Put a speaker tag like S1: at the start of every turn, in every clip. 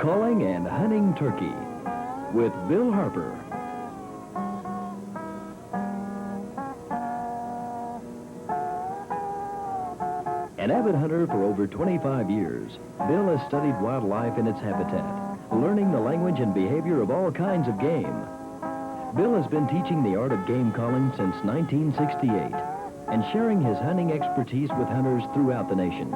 S1: Calling and Hunting Turkey with Bill Harper. An avid hunter for over 25 years, Bill has studied wildlife in its habitat, learning the language and behavior of all kinds of game. Bill has been teaching the art of game calling since 1968 and sharing his hunting expertise with hunters throughout the nation.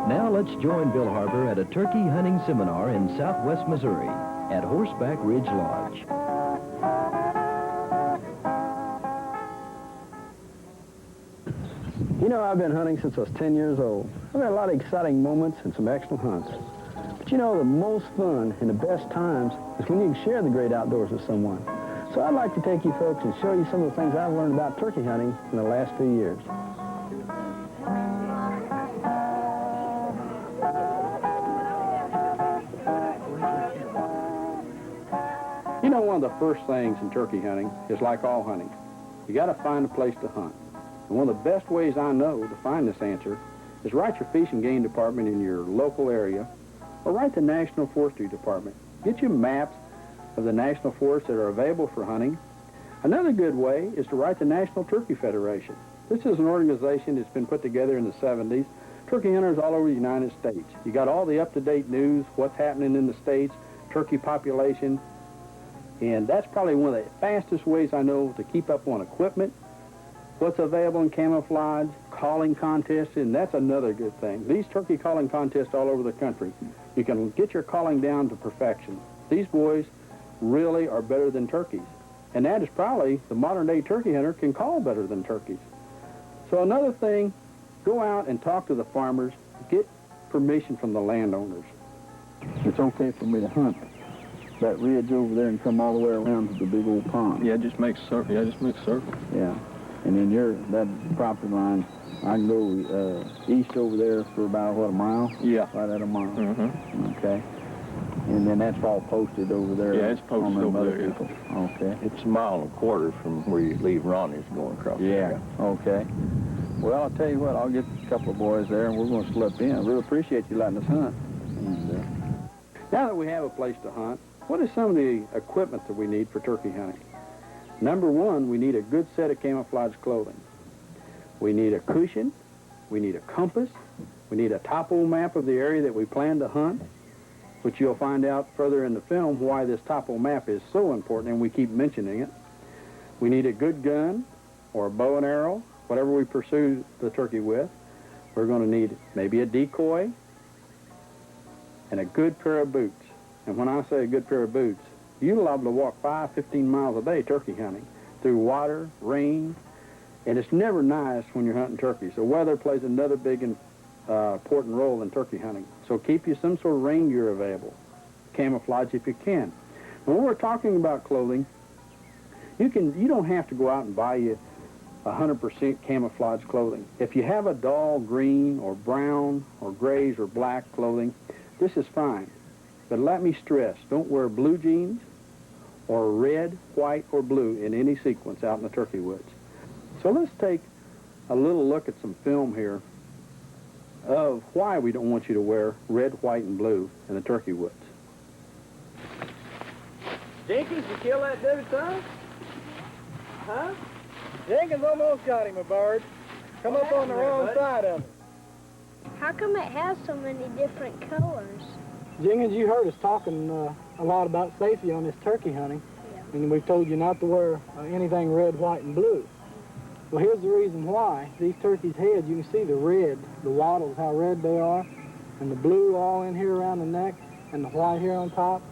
S1: Now let's join Bill Harper at a turkey hunting seminar in southwest Missouri at Horseback Ridge Lodge.
S2: You know, I've been hunting since I was 10 years old. I've had a lot of exciting moments and some excellent hunts. But you know, the most fun and the best times is when you can share the great outdoors with someone. So I'd like to take you folks and show you some of the things I've learned about turkey hunting in the last few years. You know, one of the first things in turkey hunting is like all hunting. You got to find a place to hunt. And one of the best ways I know to find this answer is write your Fish and Game Department in your local area, or write the National Forestry Department. Get you maps of the national forests that are available for hunting. Another good way is to write the National Turkey Federation. This is an organization that's been put together in the 70s. Turkey hunters all over the United States. You got all the up-to-date news, what's happening in the states, turkey population, and that's probably one of the fastest ways I know to keep up on equipment, what's available in camouflage, calling contests, and that's another good thing. These turkey calling contests all over the country, you can get your calling down to perfection. These boys really are better than turkeys. And that is probably the modern-day turkey hunter can call better than turkeys. So another thing, go out and talk to the farmers, get permission from the landowners. It's okay for me to hunt that ridge over there and come all the way around to the big old pond.
S3: Yeah, just make a circle. Yeah, just make a circle.
S2: Yeah. And then that property line, I can go east over there for about, what, a mile?
S3: Yeah.
S2: Right at a mile.
S3: Mm-hmm.
S2: Okay. And then that's all posted over there.
S3: Yeah, it's posted over there.
S2: People. Yeah. Okay.
S3: It's a mile and a quarter from where you leave Ronnie's going across.
S2: Yeah. Okay. Well, I'll tell you what, I'll get a couple of boys there and we're going to slip in. I really appreciate you letting us hunt. And, now that we have a place to hunt, what is some of the equipment that we need for turkey hunting? Number one, we need a good set of camouflage clothing. We need a cushion, we need a compass, we need a topo map of the area that we plan to hunt, which you'll find out further in the film why this topo map is so important, and we keep mentioning it. We need a good gun or a bow and arrow, whatever we pursue the turkey with. We're going to need maybe a decoy and a good pair of boots. And when I say a good pair of boots, you're liable to walk 5-15 miles a day turkey hunting through water, rain, and it's never nice when you're hunting turkeys. So weather plays another big important role in turkey hunting. So keep you some sort of rain gear available, camouflage if you can. And when we're talking about clothing, you don't have to go out and buy you 100% camouflage clothing. If you have a dull green or brown or grays or black clothing, this is fine. But let me stress, don't wear blue jeans or red, white, or blue in any sequence out in the turkey woods. So let's take a little look at some film here of why we don't want you to wear red, white, and blue in the turkey woods.
S4: Jenkins, you kill that dude, son? Huh? Jenkins almost got him, a bird. Come up on the wrong side of him.
S5: How come it has so many different colors?
S6: Jenkins, you heard us talking a lot about safety on this turkey hunting, and we've told you not to wear anything red, white, and blue. Well, here's the reason why. These turkeys' heads, you can see the red, the wattles, how red they are, and the blue all in here around the neck, and the white here on top.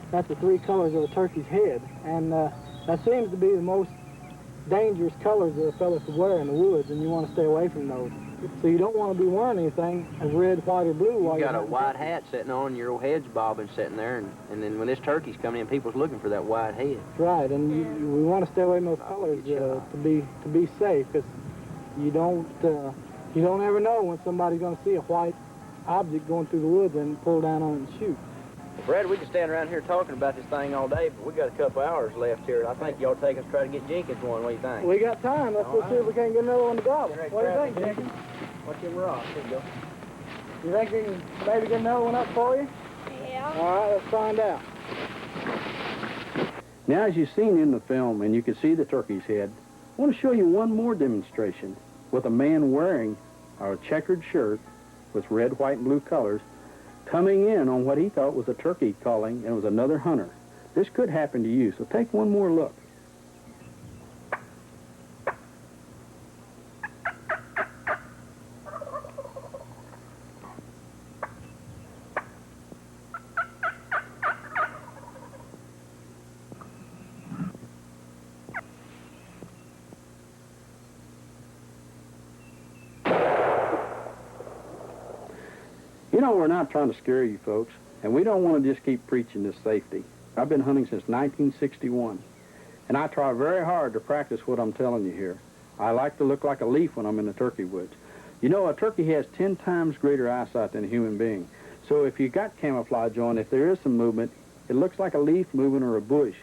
S6: That's the three colors of a turkey's head, and that seems to be the most dangerous colors that a fella could wear in the woods, and you want to stay away from those. So you don't want to be wearing anything as red, white, or blue while
S4: You
S6: you're
S4: got a white hat sitting on, your old head's bobbing sitting there, and then when this turkey's coming in, people's looking for that white head.
S6: That's right, and we want to stay away from those colors to be safe, because you don't ever know when somebody's going to see a white object going through the woods and pull down on it and shoot.
S7: Brad, we can stand around here talking about this thing all day, but we got a couple hours left here. I think y'all take us try to get Jenkins one. What do you think?
S6: We got time. Let's go see if we can't get another one to gobble.
S7: Get ready,
S6: What do you
S7: Brad.
S6: think, Jenkins?
S7: Watch him rock. There you go.
S6: You think we can maybe get another one up for you?
S5: Yeah.
S6: All right, let's find out.
S2: Now, as you've seen in the film, and you can see the turkey's head, I want to show you one more demonstration with a man wearing a checkered shirt with red, white, and blue colors, coming in on what he thought was a turkey calling, and it was another hunter. This could happen to you, so take one more look. You know, we're not trying to scare you folks, and we don't want to just keep preaching this safety. I've been hunting since 1961, and I try very hard to practice what I'm telling you here. I like to look like a leaf when I'm in the turkey woods. You know, a turkey has 10 times greater eyesight than a human being. So if you got camouflage on, if there is some movement, it looks like a leaf moving or a bush.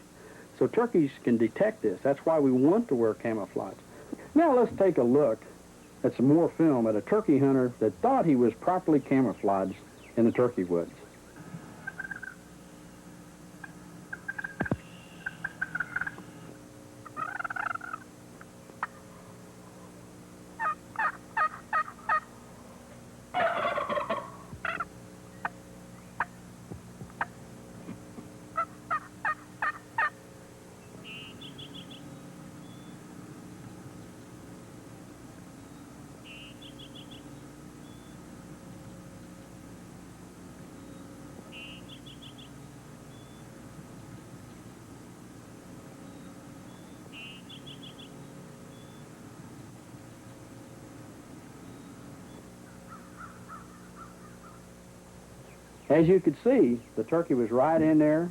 S2: So turkeys can detect this. That's why we want to wear camouflage. Now let's take a look at some more film at a turkey hunter that thought he was properly camouflaged in the turkey woods. As you could see, the turkey was right in there,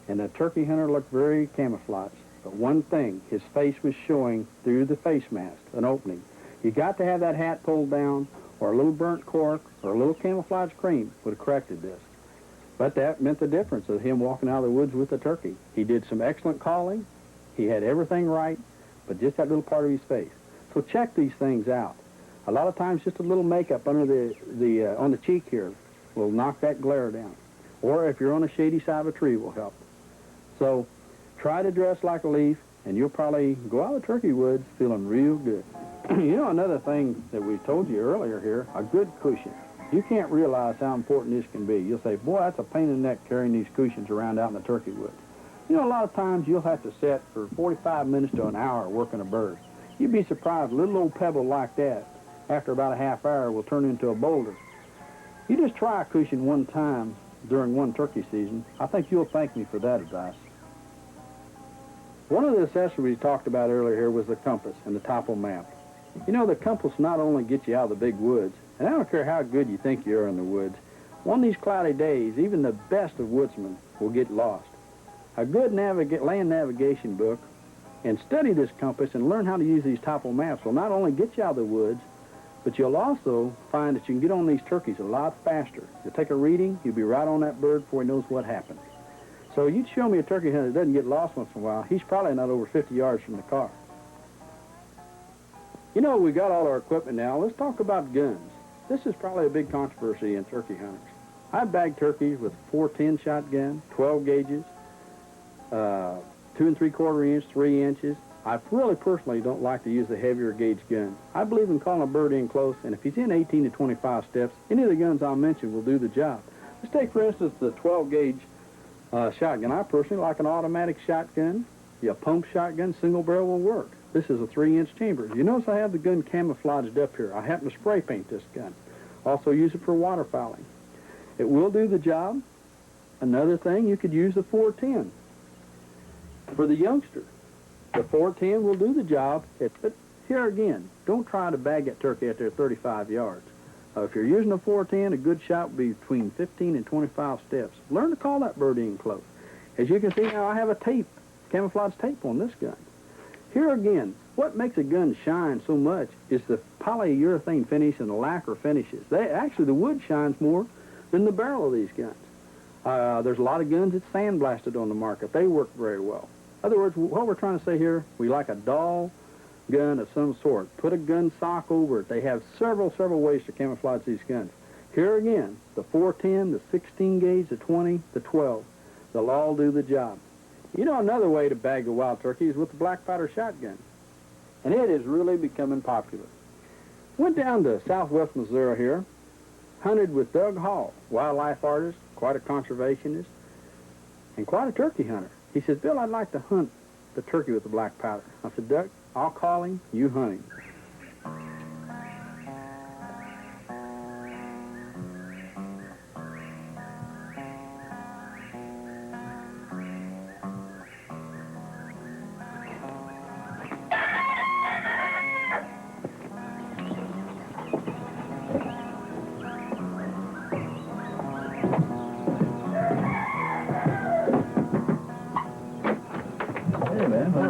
S2: and the turkey hunter looked very camouflaged. But one thing, his face was showing through the face mask, an opening. You got to have that hat pulled down, or a little burnt cork, or a little camouflage cream would have corrected this. But that meant the difference of him walking out of the woods with the turkey. He did some excellent calling. He had everything right, but just that little part of his face. So check these things out. A lot of times just a little makeup under on the cheek here will knock that glare down. Or if you're on a shady side of a tree will help. So try to dress like a leaf, and you'll probably go out of the turkey woods feeling real good. You know, another thing that we told you earlier here, a good cushion. You can't realize how important this can be. You'll say, boy, that's a pain in the neck carrying these cushions around out in the turkey woods. You know, a lot of times you'll have to sit for 45 minutes to an hour working a bird. You'd be surprised a little old pebble like that, after about a half hour, will turn into a boulder. You just try a cushion one time during one turkey season. I think you'll thank me for that advice. One of the accessories we talked about earlier here was the compass and the topo map. You know, the compass not only gets you out of the big woods, and I don't care how good you think you are in the woods, one of these cloudy days, even the best of woodsmen will get lost. A good land navigation book and study this compass and learn how to use these topo maps will not only get you out of the woods, but you'll also find that you can get on these turkeys a lot faster. You'll take a reading, you'll be right on that bird before he knows what happened. So you'd show me a turkey hunter that doesn't get lost once in a while, he's probably not over 50 yards from the car. You know, we got all our equipment now. Let's talk about guns. This is probably a big controversy in turkey hunters. I bag turkeys with 410 shotgun, 12 gauges, 2 3/4 inch, 3 inches. I really personally don't like to use the heavier gauge gun. I believe in calling a bird in close, and if he's in 18 to 25 steps, any of the guns I'll mention will do the job. Let's take, for instance, the 12 gauge shotgun. I personally like an automatic shotgun. A pump shotgun, single barrel will work. This is a 3-inch chamber. You notice I have the gun camouflaged up here. I happen to spray paint this gun. Also use it for waterfowling. It will do the job. Another thing, you could use the 410. For the youngster, the 410 will do the job. But here again, don't try to bag that turkey out there 35 yards. If you're using a 410, a good shot will be between 15 and 25 steps. Learn to call that bird in close. As you can see now, I have a tape, camouflage tape on this gun. Here again, what makes a gun shine so much is the polyurethane finish and the lacquer finishes. The wood shines more than the barrel of these guns. There's a lot of guns that's sandblasted on the market. They work very well. In other words, what we're trying to say here, we like a dull gun of some sort. Put a gun sock over it. They have several ways to camouflage these guns. Here again, the 410, the 16 gauge, the 20, the 12. They'll all do the job. You know, another way to bag a wild turkey is with the black powder shotgun. And it is really becoming popular. Went down to southwest Missouri here, hunted with Doug Hall, wildlife artist, quite a conservationist, and quite a turkey hunter. He says, Bill, I'd like to hunt the turkey with the black powder. I said, Doug, I'll call him, you hunt him.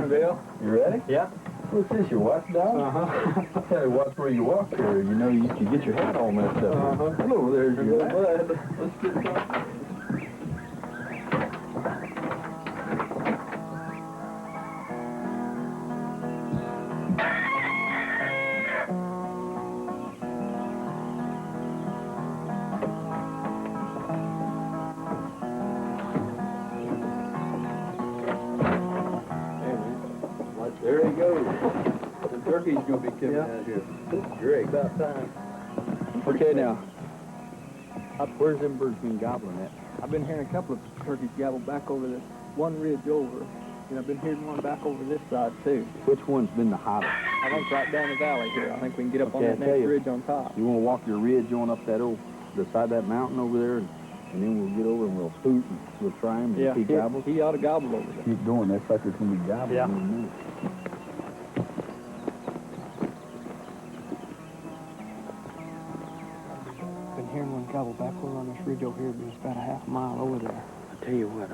S3: Bill, you ready?
S6: Yeah.
S3: What's this, your watchdog?
S6: Uh-huh.
S3: Tell you, watch where you walk here. You know, you can get your hat all messed up.
S6: Uh-huh.
S3: Hello, there's your hat.
S6: Bud.
S3: Let's get some.
S2: There he goes. The turkey's going to be coming out here. Great.
S6: About time.
S2: Okay, now.
S3: Where's them birds been gobbling at?
S6: I've been hearing a couple of turkeys gobble back over this one ridge over, and I've been hearing one back over this side too.
S3: Which one's been the hottest?
S6: I think right down the valley here. I think we can get up on
S3: Okay,
S6: that
S3: I tell
S6: next
S3: you.
S6: ridge on top.
S3: You want to walk your ridge on up that old, the side of that mountain over there, and then we'll get over and we'll hoot and we'll try him.
S6: Yeah,
S3: He gobbles.
S6: he ought to gobble over there.
S3: Keep going. That sucker's going to be gobbling
S6: Yeah.
S3: in a minute.
S6: Been hearing one gobble back over on this ridge over here, but it's about a half a mile over there.
S2: I tell you what,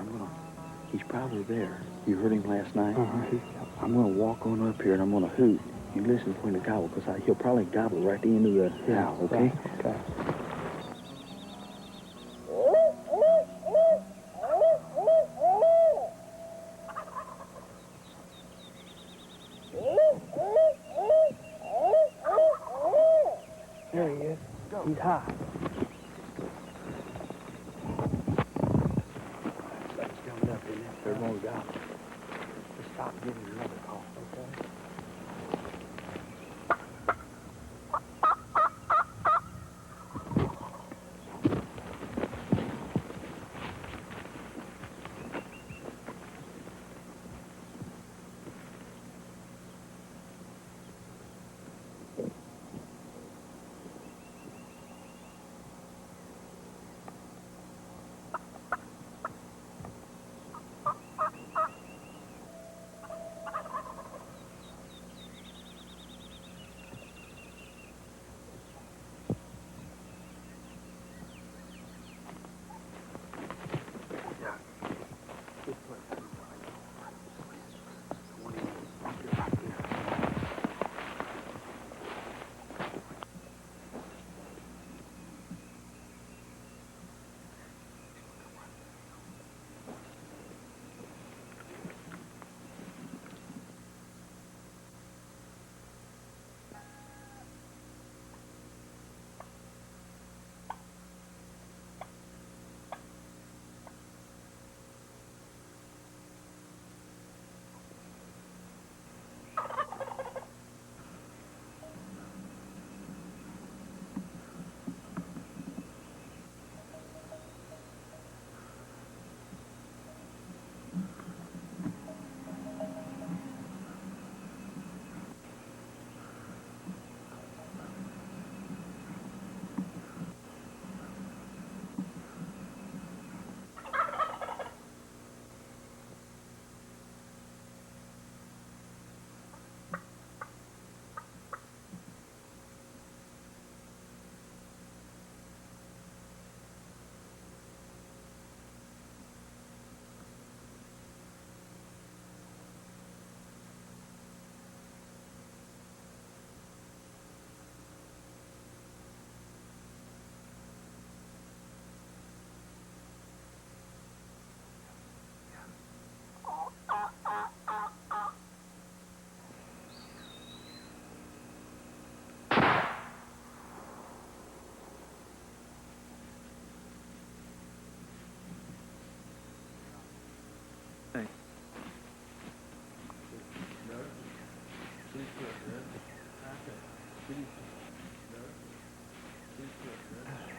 S2: he's probably there. You heard him last night?
S6: Uh-huh.
S2: I'm going to walk on up here and I'm going to hoot. You listen for him to gobble, because he'll probably gobble right at the end of the hill, okay?
S6: Okay. There he is. He's high.
S2: That's coming up in there. They're going to gobble. Just stop giving another call, okay?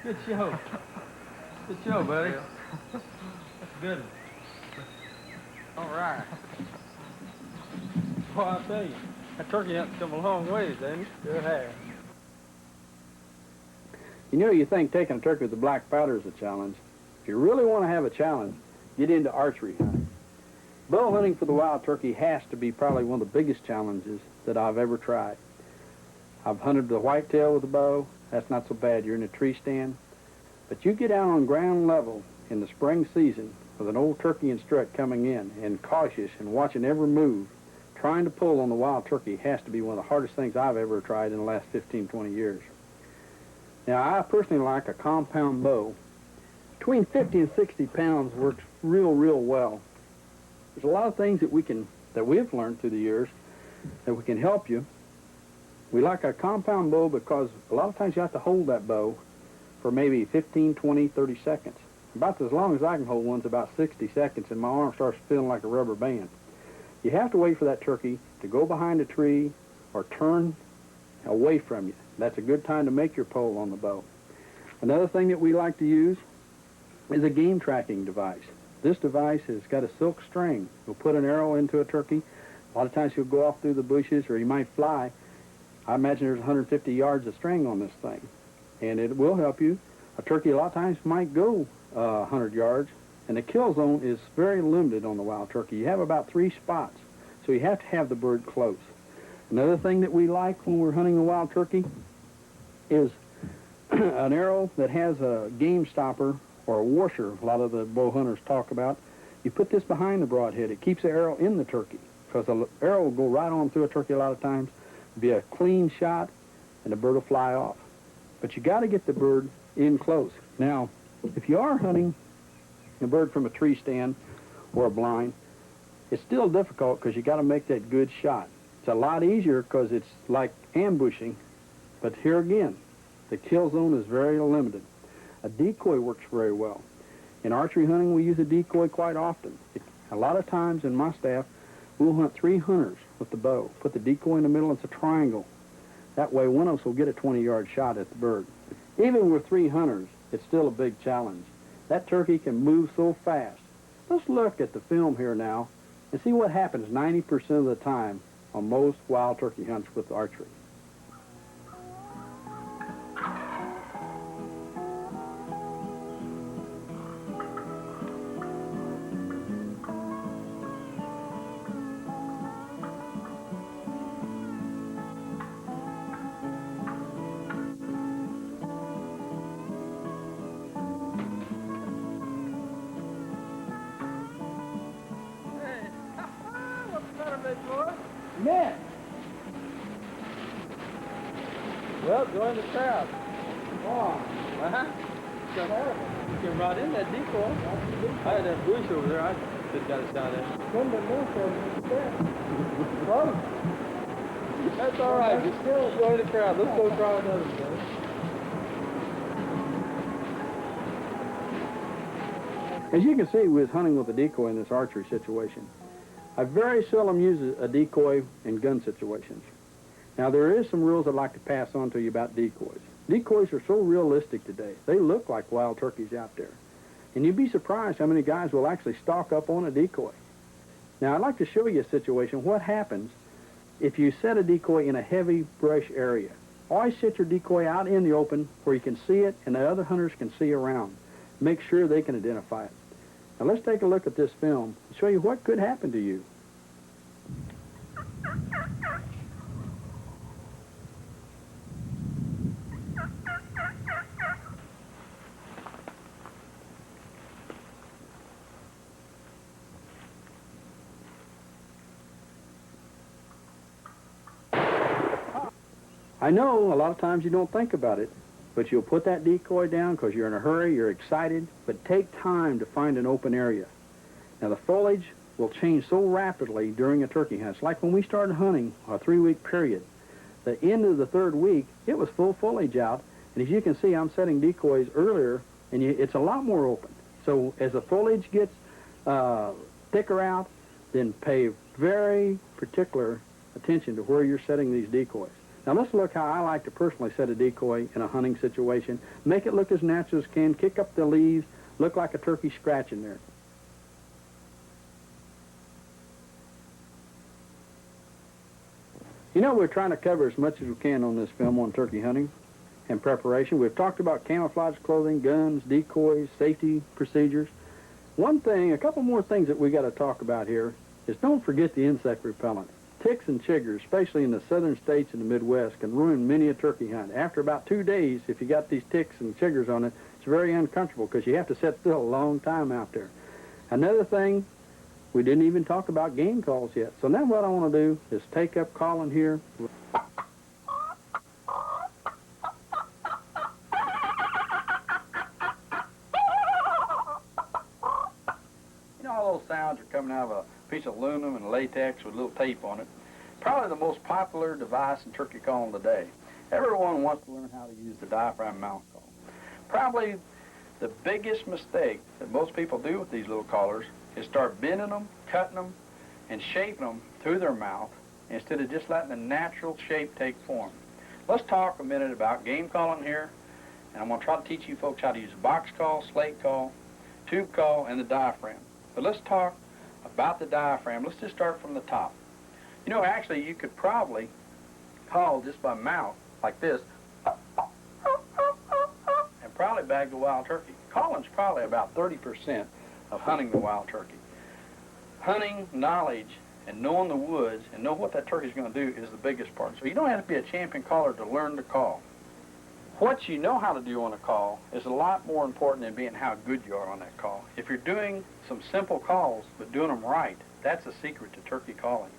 S4: Good show. Good show, buddy. That's good. All right. Well, I tell you, that turkey hunt's come a long ways, ain't it? Sure has.
S2: You know, you think taking a turkey with the black powder is a challenge. If you really want to have a challenge, get into archery hunting. Bow hunting for the wild turkey has to be probably one of the biggest challenges that I've ever tried. I've hunted the whitetail with a bow. That's not so bad. You're in a tree stand. But you get out on ground level in the spring season with an old turkey and strut coming in and cautious and watching every move, trying to pull on the wild turkey has to be one of the hardest things I've ever tried in the last 15, 20 years. Now, I personally like a compound bow. Between 50 and 60 pounds works real, real well. There's a lot of things that we've learned through the years that we can help you. We like a compound bow because a lot of times you have to hold that bow for maybe 15, 20, 30 seconds. About as long as I can hold one's about 60 seconds, and my arm starts feeling like a rubber band. You have to wait for that turkey to go behind a tree or turn away from you. That's a good time to make your pole on the bow. Another thing that we like to use is a game tracking device. This device has got a silk string. You'll put an arrow into a turkey. A lot of times he'll go off through the bushes or he might fly. I imagine there's 150 yards of string on this thing. And it will help you. A turkey a lot of times might go 100 yards, and the kill zone is very limited on the wild turkey. You have about 3 spots, so you have to have the bird close. Another thing that we like when we're hunting a wild turkey is an arrow that has a game stopper or a washer, a lot of the bow hunters talk about. You put this behind the broadhead. It keeps the arrow in the turkey, because the arrow will go right on through a turkey a lot of times, be a clean shot, and the bird will fly off. But you got to get the bird in close. Now, if you are hunting a bird from a tree stand or a blind, it's still difficult because you got to make that good shot. It's a lot easier because it's like ambushing, but here again, the kill zone is very limited. A decoy works very well. In archery hunting, we use a decoy quite often. A lot of times in my staff, we'll hunt 3 hunters with the bow. Put the decoy in the middle, it's a triangle. That way, one of us will get a 20-yard shot at the bird. Even with 3 hunters, it's still a big challenge. That turkey can move so fast. Let's look at the film here now and see what happens 90% of the time on most wild turkey hunts with archery.
S4: Man! Well, join the crowd. Come on. Uh-huh. You came right in that decoy. I had that bush over there. I could have got a shot at it. Close. That's all right. Just still join the crowd. Let's go try another one.
S2: As you can see, we was hunting with a decoy in this archery situation. I very seldom use a decoy in gun situations. Now, there is some rules I'd like to pass on to you about decoys. Decoys are so realistic today. They look like wild turkeys out there. And you'd be surprised how many guys will actually stalk up on a decoy. Now, I'd like to show you a situation. What happens if you set a decoy in a heavy brush area? Always set your decoy out in the open where you can see it and the other hunters can see around. Make sure they can identify it. Now, let's take a look at this film and show you what could happen to you. I know a lot of times you don't think about it, but you'll put that decoy down because you're in a hurry, you're excited, but take time to find an open area. Now, the foliage will change so rapidly during a turkey hunt. It's like when we started hunting a 3-week period. The end of the 3rd week, it was full foliage out, and as you can see, I'm setting decoys earlier, and it's a lot more open. So as the foliage gets thicker out, then pay very particular attention to where you're setting these decoys. Now let's look how I like to personally set a decoy in a hunting situation. Make it look as natural as can, kick up the leaves, look like a turkey scratching there. You know, we're trying to cover as much as we can on this film on turkey hunting and preparation. We've talked about camouflage clothing, guns, decoys, safety procedures. One thing, a couple more things that we got to talk about here is don't forget the insect repellent. Ticks and chiggers, especially in the southern states and the Midwest, can ruin many a turkey hunt. After about 2 days, if you got these ticks and chiggers on it, it's very uncomfortable because you have to sit still a long time out there. Another thing, we didn't even talk about game calls yet. So now what I want to do is take up calling here. You know, all those sounds are coming out of a piece of aluminum and latex with a little tape on it. Probably the most popular device in turkey calling today. Everyone wants to learn how to use the diaphragm mouth call. Probably the biggest mistake that most people do with these little callers is start bending them, cutting them, and shaping them through their mouth instead of just letting the natural shape take form. Let's talk a minute about game calling here, and I'm going to try to teach you folks how to use a box call, slate call, tube call, and the diaphragm. But let's talk about the diaphragm. Let's just start from the top. You know, actually, you could probably call just by mouth, like this, and probably bag the wild turkey. Calling's probably about 30% of hunting the wild turkey. Hunting knowledge and knowing the woods and know what that turkey's going to do is the biggest part. So you don't have to be a champion caller to learn to call. What you know how to do on a call is a lot more important than being how good you are on that call. If you're doing some simple calls but doing them right, that's the secret to turkey calling.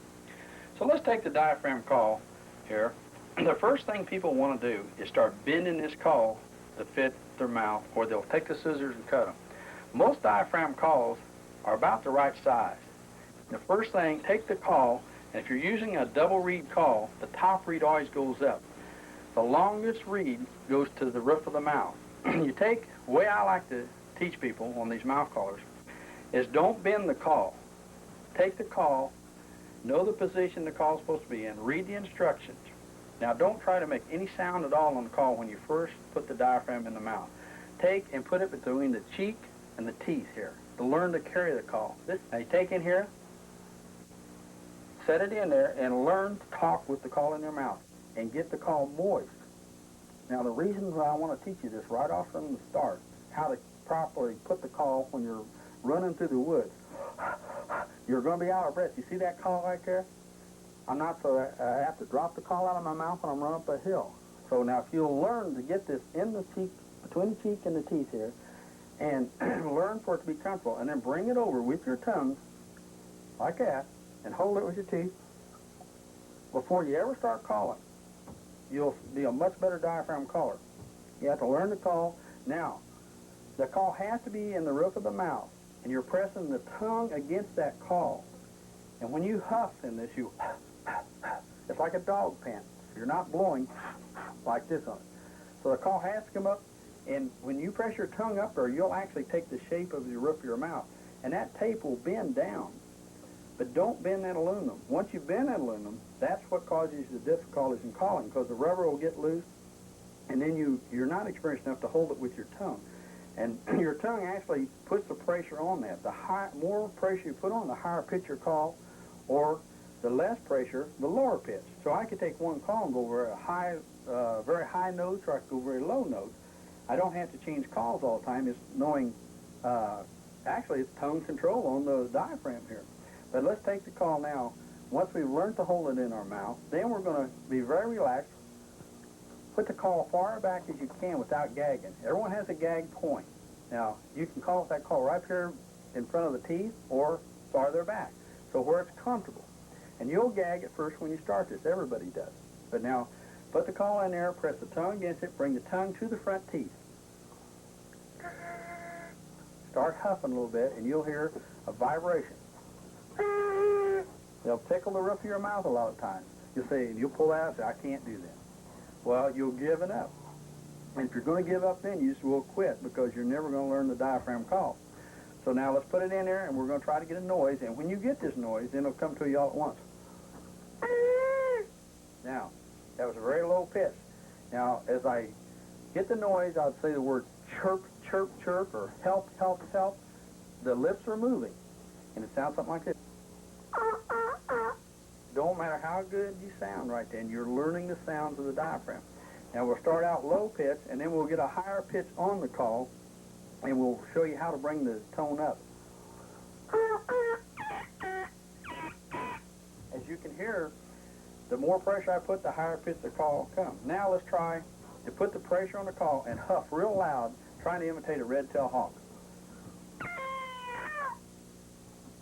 S2: So let's take the diaphragm call here. The first thing people want to do is start bending this call to fit their mouth, or they'll take the scissors and cut them. Most diaphragm calls are about the right size. The first thing, take the call, and if you're using a double reed call, the top reed always goes up. The longest reed goes to the roof of the mouth. You take, the way I like to teach people on these mouth callers, is don't bend the call. Take the call, know the position the call is supposed to be in, read the instructions. Now don't try to make any sound at all on the call when you first put the diaphragm in the mouth. Take and put it between the cheek and the teeth here to learn to carry the call. Now you take in here, set it in there, and learn to talk with the call in your mouth and get the call moist. Now the reason why I want to teach you this right off from the start, how to properly put the call when you're running through the woods. You're going to be out of breath. You see that call right there? I'm not, so I have to drop the call out of my mouth when I'm running up a hill. So now if you'll learn to get this in the cheek, between the cheek and the teeth here, and learn for it to be comfortable, and then bring it over with your tongue, like that, and hold it with your teeth, before you ever start calling, you'll be a much better diaphragm caller. You have to learn to call. Now, the call has to be in the roof of the mouth, and you're pressing the tongue against that call. And when you huff in this, you it's like a dog pant. You're not blowing like this on it. So the call has to come up, and when you press your tongue up there, you'll actually take the shape of the roof of your mouth. And that tape will bend down. But don't bend that aluminum. Once you bend that aluminum, that's what causes the difficulties in calling, because the rubber will get loose, and then you're not experienced enough to hold it with your tongue. And your tongue actually puts the pressure on that. The more pressure you put on, the higher pitch your call, or the less pressure, the lower pitch. So I could take one call and go over a high, very high notes, or I could go very low notes. I don't have to change calls all the time. It's knowing, actually it's tongue control on the diaphragm here. But let's take the call now. Once we've learned to hold it in our mouth, then we're going to be very relaxed. Put the call far back as you can without gagging. Everyone has a gag point. Now, you can call that call right here in front of the teeth or farther back, so where it's comfortable. And you'll gag at first when you start this. Everybody does. But now, put the call in there, press the tongue against it, bring the tongue to the front teeth. Start huffing a little bit, and you'll hear a vibration. They'll tickle the roof of your mouth a lot of times. You'll say, you'll pull out and say, I can't do that. Well, you'll give it up. And if you're going to give up then, you just will quit, because you're never going to learn the diaphragm call. So now let's put it in there, and we're going to try to get a noise. And when you get this noise, then it'll come to you all at once. Now,
S3: That was a very low pitch. Now, as I get the noise, I'd say the word chirp, chirp, chirp, or help, help, help. The lips are moving, and it sounds something like this. Don't matter how good you sound right then, you're learning the sounds of the diaphragm. Now, we'll start out low pitch, and then we'll get a higher pitch on the call, and we'll show you how to bring the tone up. As you can hear, the more pressure I put, the higher pitch the call comes. Now let's try to put the pressure on the call and huff real loud, trying to imitate a red-tailed hawk.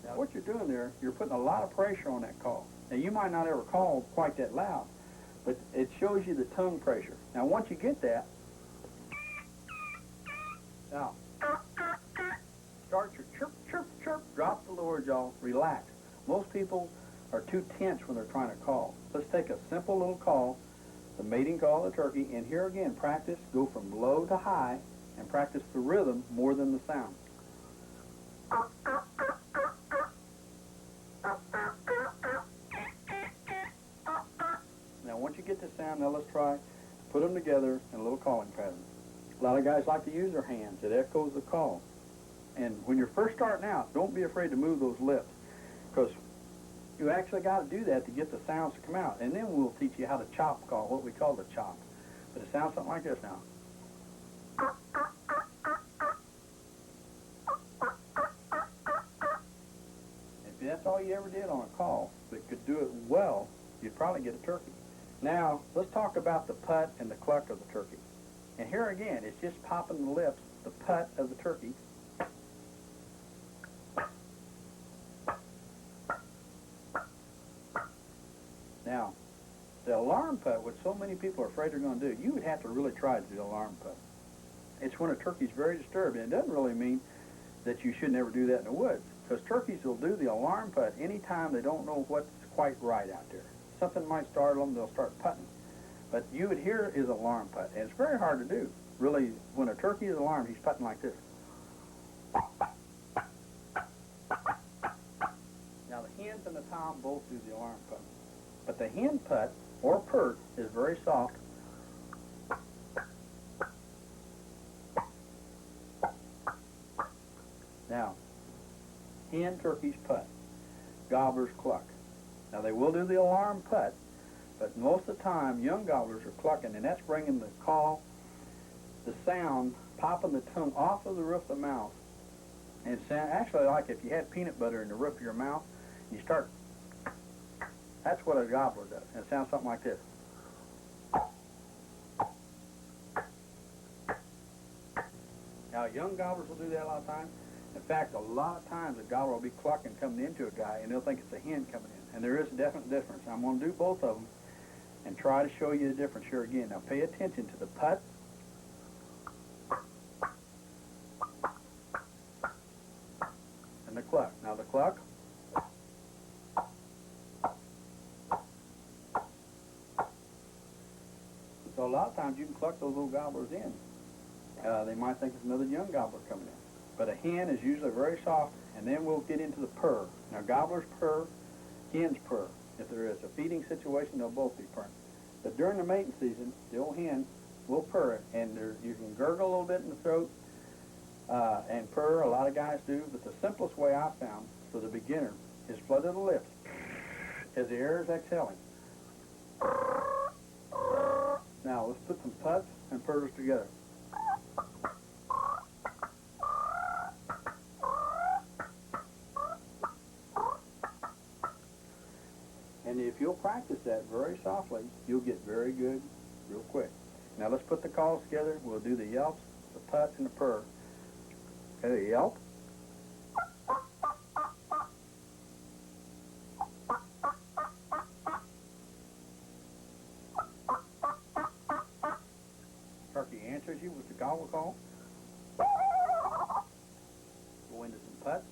S3: Now what you're doing there, you're putting a lot of pressure on that call. Now you might not ever call quite that loud, but it shows you the tongue pressure. Now once you get that, now start your chirp, chirp, chirp, drop the lower jaw, relax. Most people are too tense when they're trying to call. Let's take a simple little call, the mating call of the turkey, and here again, practice, go from low to high, and practice the rhythm more than the sound. Now once you get the sound, now let's try, put them together in a little calling pattern. A lot of guys like to use their hands. It echoes the call. And when you're first starting out, don't be afraid to move those lips, because you actually got to do that to get the sounds to come out. And then we'll teach you how to chop call, what we call the chop. But it sounds something like this now. If that's all you ever did on a call that could do it well, you'd probably get a turkey. Now, let's talk about the putt and the cluck of the turkey. And here again, it's just popping the lips, the putt of the turkey. Now, the alarm putt, which so many people are afraid they're going to do, you would have to really try to do the alarm putt. It's when a turkey's very disturbed, and it doesn't really mean that you should never do that in the woods, because turkeys will do the alarm putt anytime they don't know what's quite right out there. Something might startle them, they'll start putting. But you would hear his alarm putt, and it's very hard to do. Really, when a turkey is alarmed, he's putting like this. Now, the hens and the tom both do the alarm putt. But the hen putt, or pert, is very soft. Now, hen turkeys putt, gobblers cluck. Now, they will do the alarm putt, but most of the time, young gobblers are clucking, and that's bringing the call, the sound, popping the tongue off of the roof of the mouth. And it's actually like if you had peanut butter in the roof of your mouth, you start. That's what a gobbler does, and it sounds something like this. Now, young gobblers will do that a lot of times. In fact, a lot of times a gobbler will be clucking coming into a guy, and they'll think it's a hen coming in. And there is a definite difference. I'm going to do both of them and try to show you the difference here again. Now, pay attention to the putt and the cluck. Now, the cluck. So a lot of times you can cluck those little gobblers in. They might think it's another young gobbler coming in. But a hen is usually very soft, and then we'll get into the purr. Now, gobblers purr, hens purr. If there is a feeding situation, they'll both be purring. But during the mating season, the old hen will purr, and you can gurgle a little bit in the throat and purr. A lot of guys do, but the simplest way I found for the beginner is flutter the lips as the air is exhaling. Now, let's put some putts and purrs together. And if you'll practice that very softly, you'll get very good real quick. Now let's put the calls together. We'll do the yelps, the putt, and the purr. Okay, the yelp. Turkey answers you with the gobble call. Go into some putts.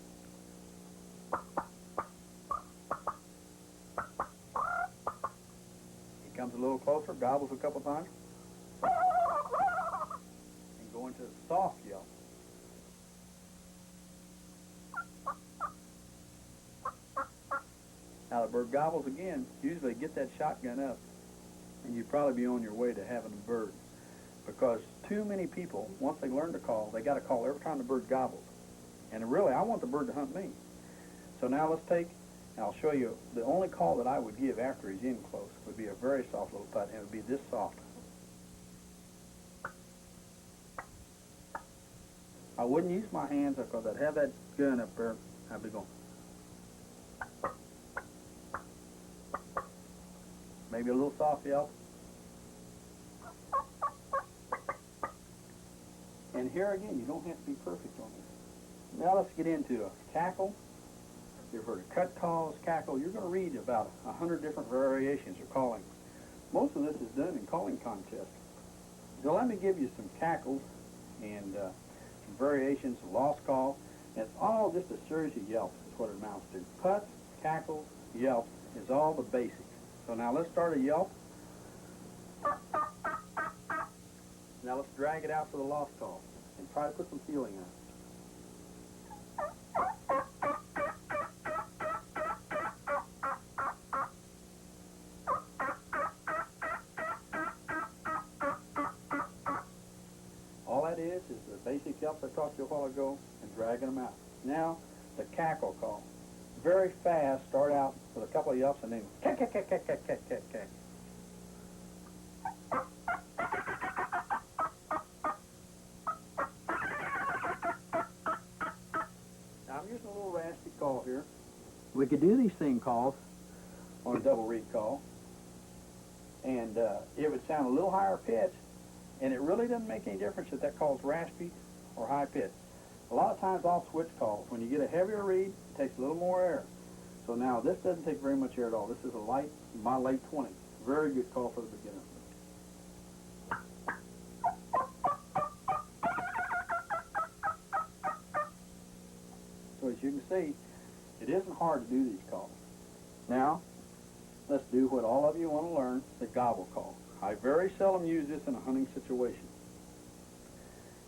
S3: Comes a little closer, gobbles a couple times, and go into a soft yelp. Now the bird gobbles again. Usually get that shotgun up and you'd probably be on your way to having a bird. Because too many people, once they learn to call, they got to call every time the bird gobbles. And really, I want the bird to hunt me. So now let's take, and I'll show you, the only call that I would give after he's in close would be a very soft little putt, and it would be this soft. I wouldn't use my hands because I'd have that gun up there. I'd be going. Maybe a little soft yelp. And here again, you don't have to be perfect on this. Now let's get into a cackle. You've heard of cut calls, cackle. You're going to read about 100 different variations of calling. Most of this is done in calling contests. So let me give you some cackles and some variations of lost call. And it's all just a series of yelps is what it amounts to. Putts, cackles, yelps is all the basics. So now let's start a yelp. Now let's drag it out for the lost call and try to put some feeling on it. All that is the basic yelps I taught you a while ago and dragging them out. Now, the cackle call. Very fast, start out with a couple of yelps and then cack, cack, cack, cack, cack, cack, cack, cack. Now, I'm using a little raspy call here. We could do these thing calls on a double reed call, and it would sound a little higher pitch, and it really doesn't make any difference if that call's raspy or high pitch. A lot of times I'll switch calls. When you get a heavier reed, it takes a little more air. So now this doesn't take very much air at all. This is a light, my late 20s. Very good call for the beginner. So as you can see, it isn't hard to do these calls. Now, let's do what all of you want to learn, the gobble call. I very seldom use this in a hunting situation.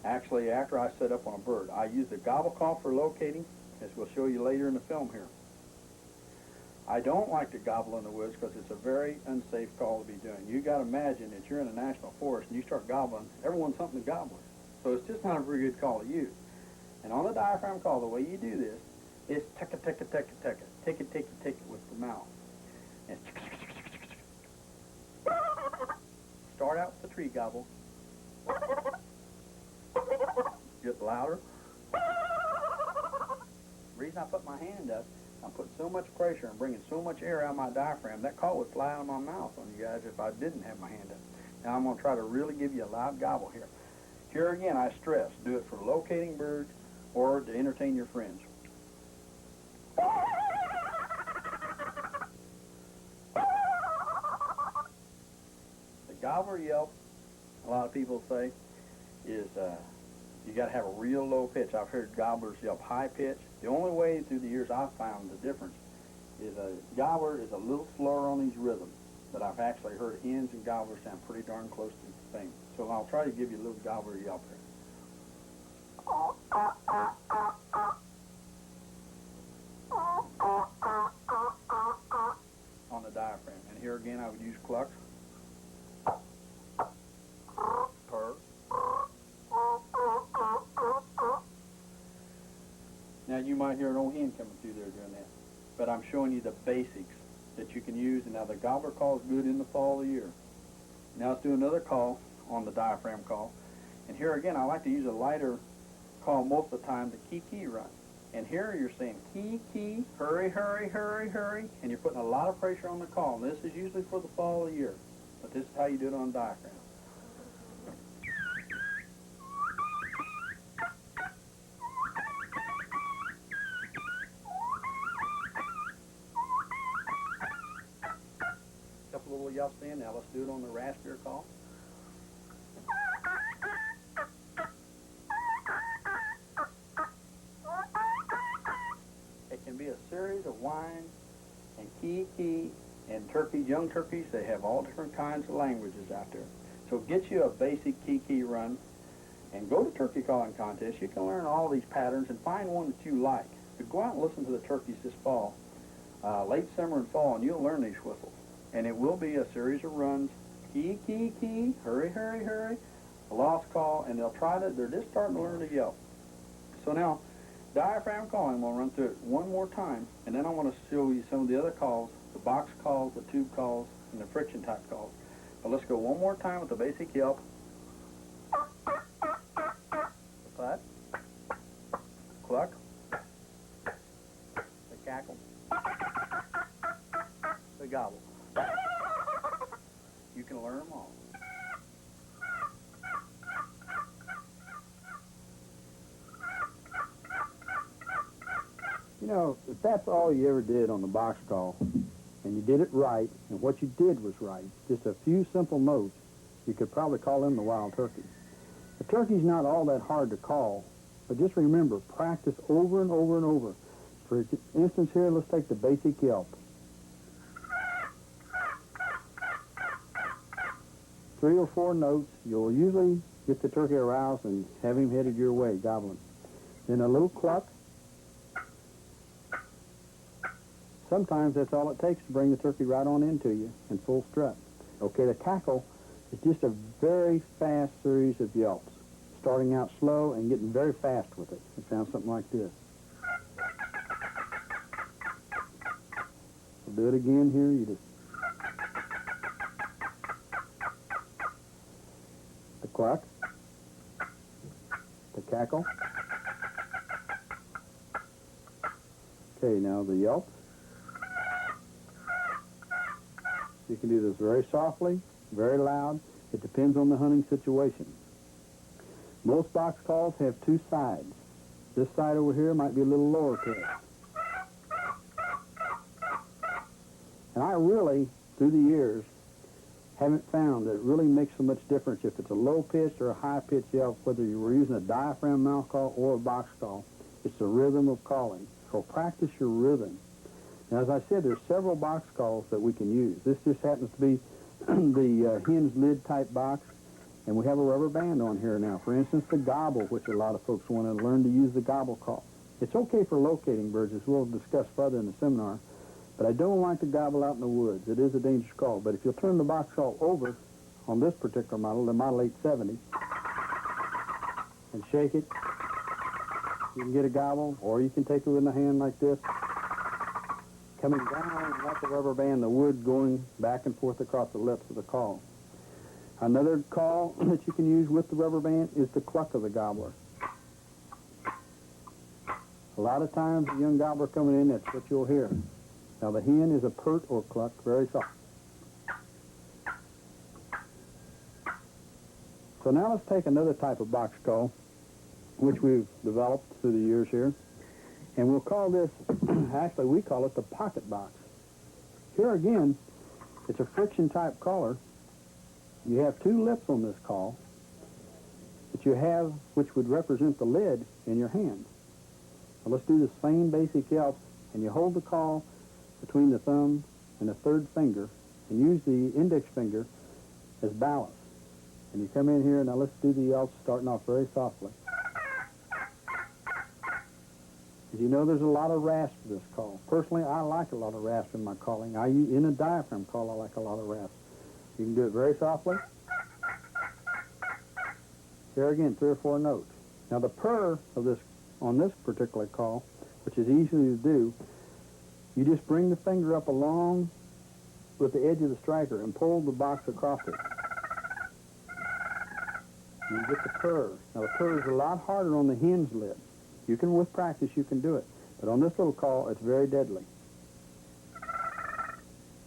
S3: Actually, after I set up on a bird, I use the gobble call for locating, as we'll show you later in the film here. I don't like to gobble in the woods because it's a very unsafe call to be doing. You got to imagine that you're in a national forest and you start gobbling, everyone's hunting the gobbler. So it's just not a very good call to use. And on the diaphragm call, the way you do this is ticka, ticka, ticka, ticka, ticka, ticka, ticka with the mouth. And start out with the tree gobble. Get louder. The reason I put my hand up, I'm putting so much pressure and bringing so much air out of my diaphragm, that call would fly out of my mouth on you guys if I didn't have my hand up. Now I'm going to try to really give you a loud gobble here. Here again, I stress, do it for locating birds or to entertain your friends. The gobbler yelp, a lot of people say, is you got to have a real low pitch. I've heard gobblers yelp high pitch. The only way through the years I've found the difference is a gobbler is a little slower on these rhythms, but I've actually heard hens and gobblers sound pretty darn close to the same. So I'll try to give you a little gobbler yelp here. On the diaphragm. And here again I would use clucks. Purr. Now you might hear an old hen coming through there doing that, but I'm showing you the basics that you can use. And now the gobbler call is good in the fall of the year. Now let's do another call on the diaphragm call. And here again, I like to use a lighter call most of the time, the key run. And here you're saying key, hurry, hurry, hurry, hurry, and you're putting a lot of pressure on the call. And this is usually for the fall of the year, but this is how you do it on diaphragm. Couple little yelps in. Now let's do it on the raspier call. It can be a series of whines and key, and turkeys, young turkeys, they have all different kinds of languages out there. So get you a basic key run and go to turkey calling contests. You can learn all these patterns and find one that you like. So go out and listen to the turkeys this fall, late summer and fall, and you'll learn these whistles. And it will be a series of runs, key, key, key, hurry, hurry, hurry, a lost call, and they're just starting to learn to yelp. So now, diaphragm calling, we'll run through it one more time, and then I want to show you some of the other calls, the box calls, the tube calls, and the friction type calls. But let's go one more time with the basic yelp. The putt, cluck, the cackle, the gobble. You can learn them all.
S2: You know, if that's all you ever did on the box call, and you did it right, and what you did was right, just a few simple notes, you could probably call in the wild turkey. The turkey's not all that hard to call, but just remember, practice over and over and over. For instance here, let's take the basic yelp. 3 or 4 notes, you'll usually get the turkey aroused and have him headed your way, gobbling. Then a little cluck. Sometimes that's all it takes to bring the turkey right on into you in full strut. Okay, the cackle is just a very fast series of yelps, starting out slow and getting very fast with it. It sounds something like this. We'll do it again here. You just the cluck, the cackle. Okay, now the yelp. You can do this very softly, very loud. It depends on the hunting situation. Most box calls have 2 sides. This side over here might be a little lower pitch. And I really, through the years, haven't found that it really makes so much difference if it's a low-pitched or a high-pitched yelp, whether you were using a diaphragm mouth call or a box call. It's the rhythm of calling. So practice your rhythm. Now, as I said, there's several box calls that we can use. This just happens to be the hinge lid type box, and we have a rubber band on here now. For instance, the gobble, which a lot of folks want to learn to use the gobble call. It's okay for locating birds, as we'll discuss further in the seminar, but I don't like to gobble out in the woods. It is a dangerous call. But if you'll turn the box call over on this particular model, the Model 870, and shake it, you can get a gobble, or you can take it in the hand like this, coming down like a rubber band, the wood going back and forth across the lips of the call. Another call that you can use with the rubber band is the cluck of the gobbler. A lot of times, the young gobbler coming in, that's what you'll hear. Now, the hen is a pert or cluck, very soft. So now let's take another type of box call, which we've developed through the years here. And we'll call this, actually we call it the pocket box. Here again, it's a friction type caller. You have 2 lips on this call that you have, which would represent the lid in your hand. Now let's do the same basic yelp, and you hold the call between the thumb and the 3rd finger, and use the index finger as ballast. And you come in here, now let's do the yelps starting off very softly. As you know, there's a lot of rasp to this call. Personally, I like a lot of rasp in my calling. In a diaphragm call, I like a lot of rasp. You can do it very softly. Here again, 3 or 4 notes. Now the purr of this, on this particular call, which is easy to do, you just bring the finger up along with the edge of the striker and pull the box across it. You get the purr. Now the purr is a lot harder on the hinge lid. You can, with practice, you can do it. But on this little call, it's very deadly.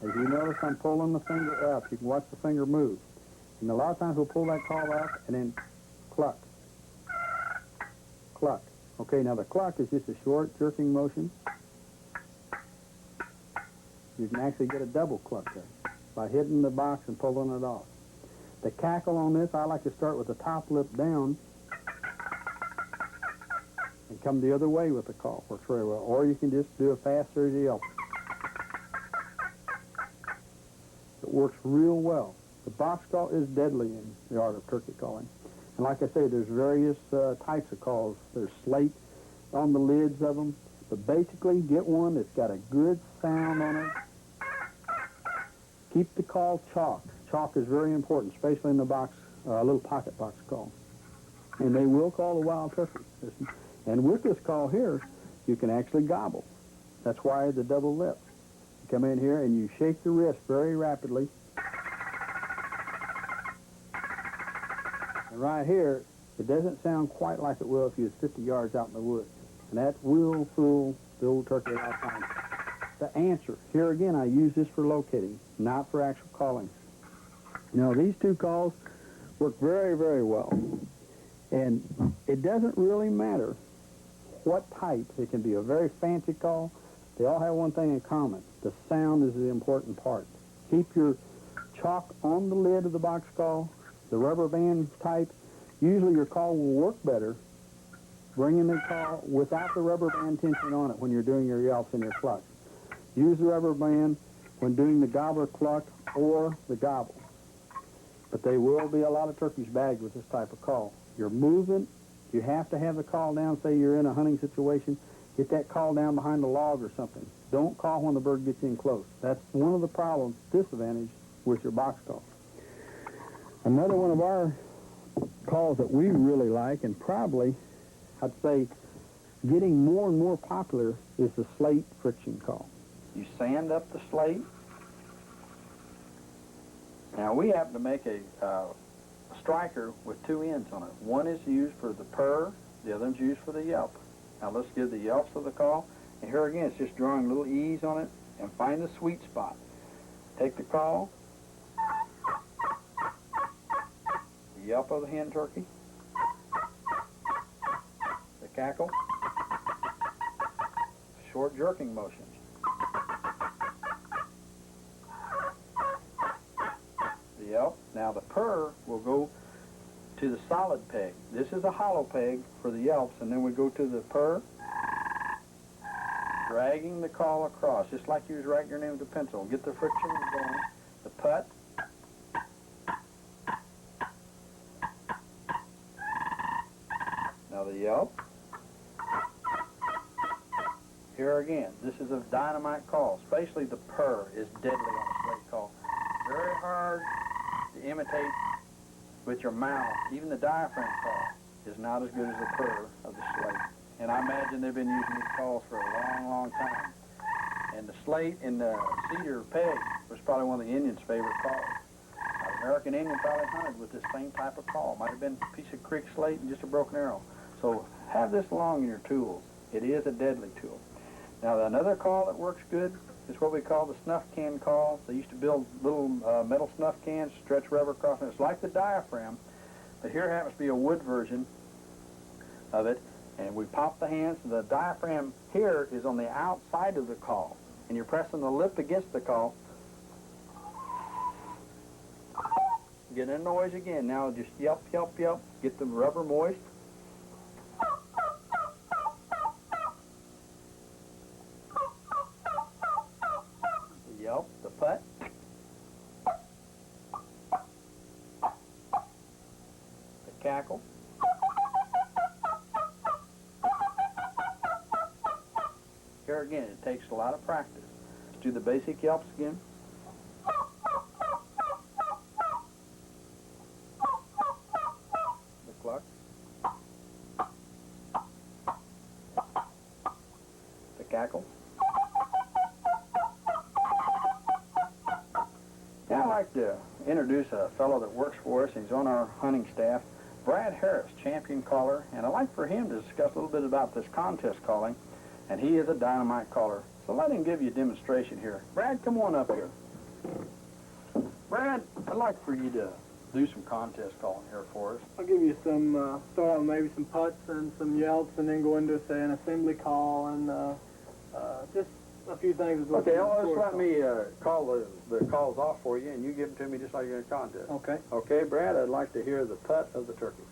S2: As you notice, I'm pulling the finger up. You can watch the finger move. And a lot of times we'll pull that call up and then cluck. Cluck. Okay, now the cluck is just a short jerking motion. You can actually get a double cluck there by hitting the box and pulling it off. The cackle on this, I like to start with the top lip down and come the other way with the call. Works very well. Or you can just do a fast series of yelps. It works real well. The box call is deadly in the art of turkey calling. And like I say, there's various types of calls. There's slate on the lids of them. But basically, get one that's got a good sound on it. Keep the call chalk. Chalk is very important, especially in the box, little pocket box call. And they will call the wild turkey. And with this call here, you can actually gobble. That's why the double lip. You come in here and you shake the wrist very rapidly. And right here, it doesn't sound quite like it will if you was 50 yards out in the woods. And that will fool the old turkey a lot of times. The answer, here again, I use this for locating, not for actual calling. Now, these two calls work very, very well. And it doesn't really matter what type. It can be a very fancy call. They all have one thing in common. The sound is the important part. Keep your chalk on the lid of the box call. The rubber band type, usually your call will work better bringing the call without the rubber band tension on it when you're doing your yelps and your clucks. Use the rubber band when doing the gobbler cluck or the gobble. But there will be a lot of turkeys bagged with this type of call. You're moving, you have to have the call down. Say you're in a hunting situation, get that call down behind a log or something. Don't call when the bird gets in close. That's one of the problems, disadvantage with your box call. Another one of our calls that we really like, and probably, I'd say, getting more and more popular, is the slate friction call.
S3: You sand up the slate. Now, we happen to make a striker with two ends on it. One is used for the purr, the other one's used for the yelp. Now, let's give the yelps of the call. And here again, it's just drawing little E's on it and find the sweet spot. Take the call, the yelp of the hen turkey, the cackle, short jerking motions. The yelp. Now the purr will go to the solid peg. This is a hollow peg for the yelps, and then we go to the purr, dragging the call across, just like you was writing your name with a pencil. Get the friction going. The putt. Now the yelp. Here again, this is a dynamite call, especially the purr is deadly on a slate call. Very hard to imitate with your mouth. Even the diaphragm call is not as good as the purr of the slate. And I imagine they've been using these calls for a long, long time. And the slate and the cedar peg was probably one of the Indians' favorite calls. An American Indian probably hunted with this same type of call. Might have been a piece of creek slate and just a broken arrow. So have this along in your tools. It is a deadly tool. Now, another call that works good is what we call the snuff can call. They used to build little metal snuff cans, stretch rubber across them. It's like the diaphragm, but here happens to be a wood version of it. And we pop the hands. The diaphragm here is on the outside of the call. And you're pressing the lip against the call. Get a noise again. Now just yelp, yelp, yelp. Get the rubber moist. The yelp, the putt. The cackle. Here again, it takes a lot of practice. Let's do the basic yelps again. The cluck. The cackle. Now I'd like to introduce a fellow that works for us. He's on our hunting staff, Brad Harris, champion caller, and I'd like for him to discuss a little bit about this contest calling. And he is a dynamite caller. So let him give you a demonstration here. Brad, come on up here. Brad, I'd like for you to do some contest calling here for us.
S6: I'll give you some, start on maybe some putts and some yelps, and then go into, say, an assembly call, and just a few things.
S3: Okay, just let me call the calls off for you, and you give them to me just like you're in a contest.
S6: Okay.
S3: Okay, Brad, I'd like to hear the putt of the turkey.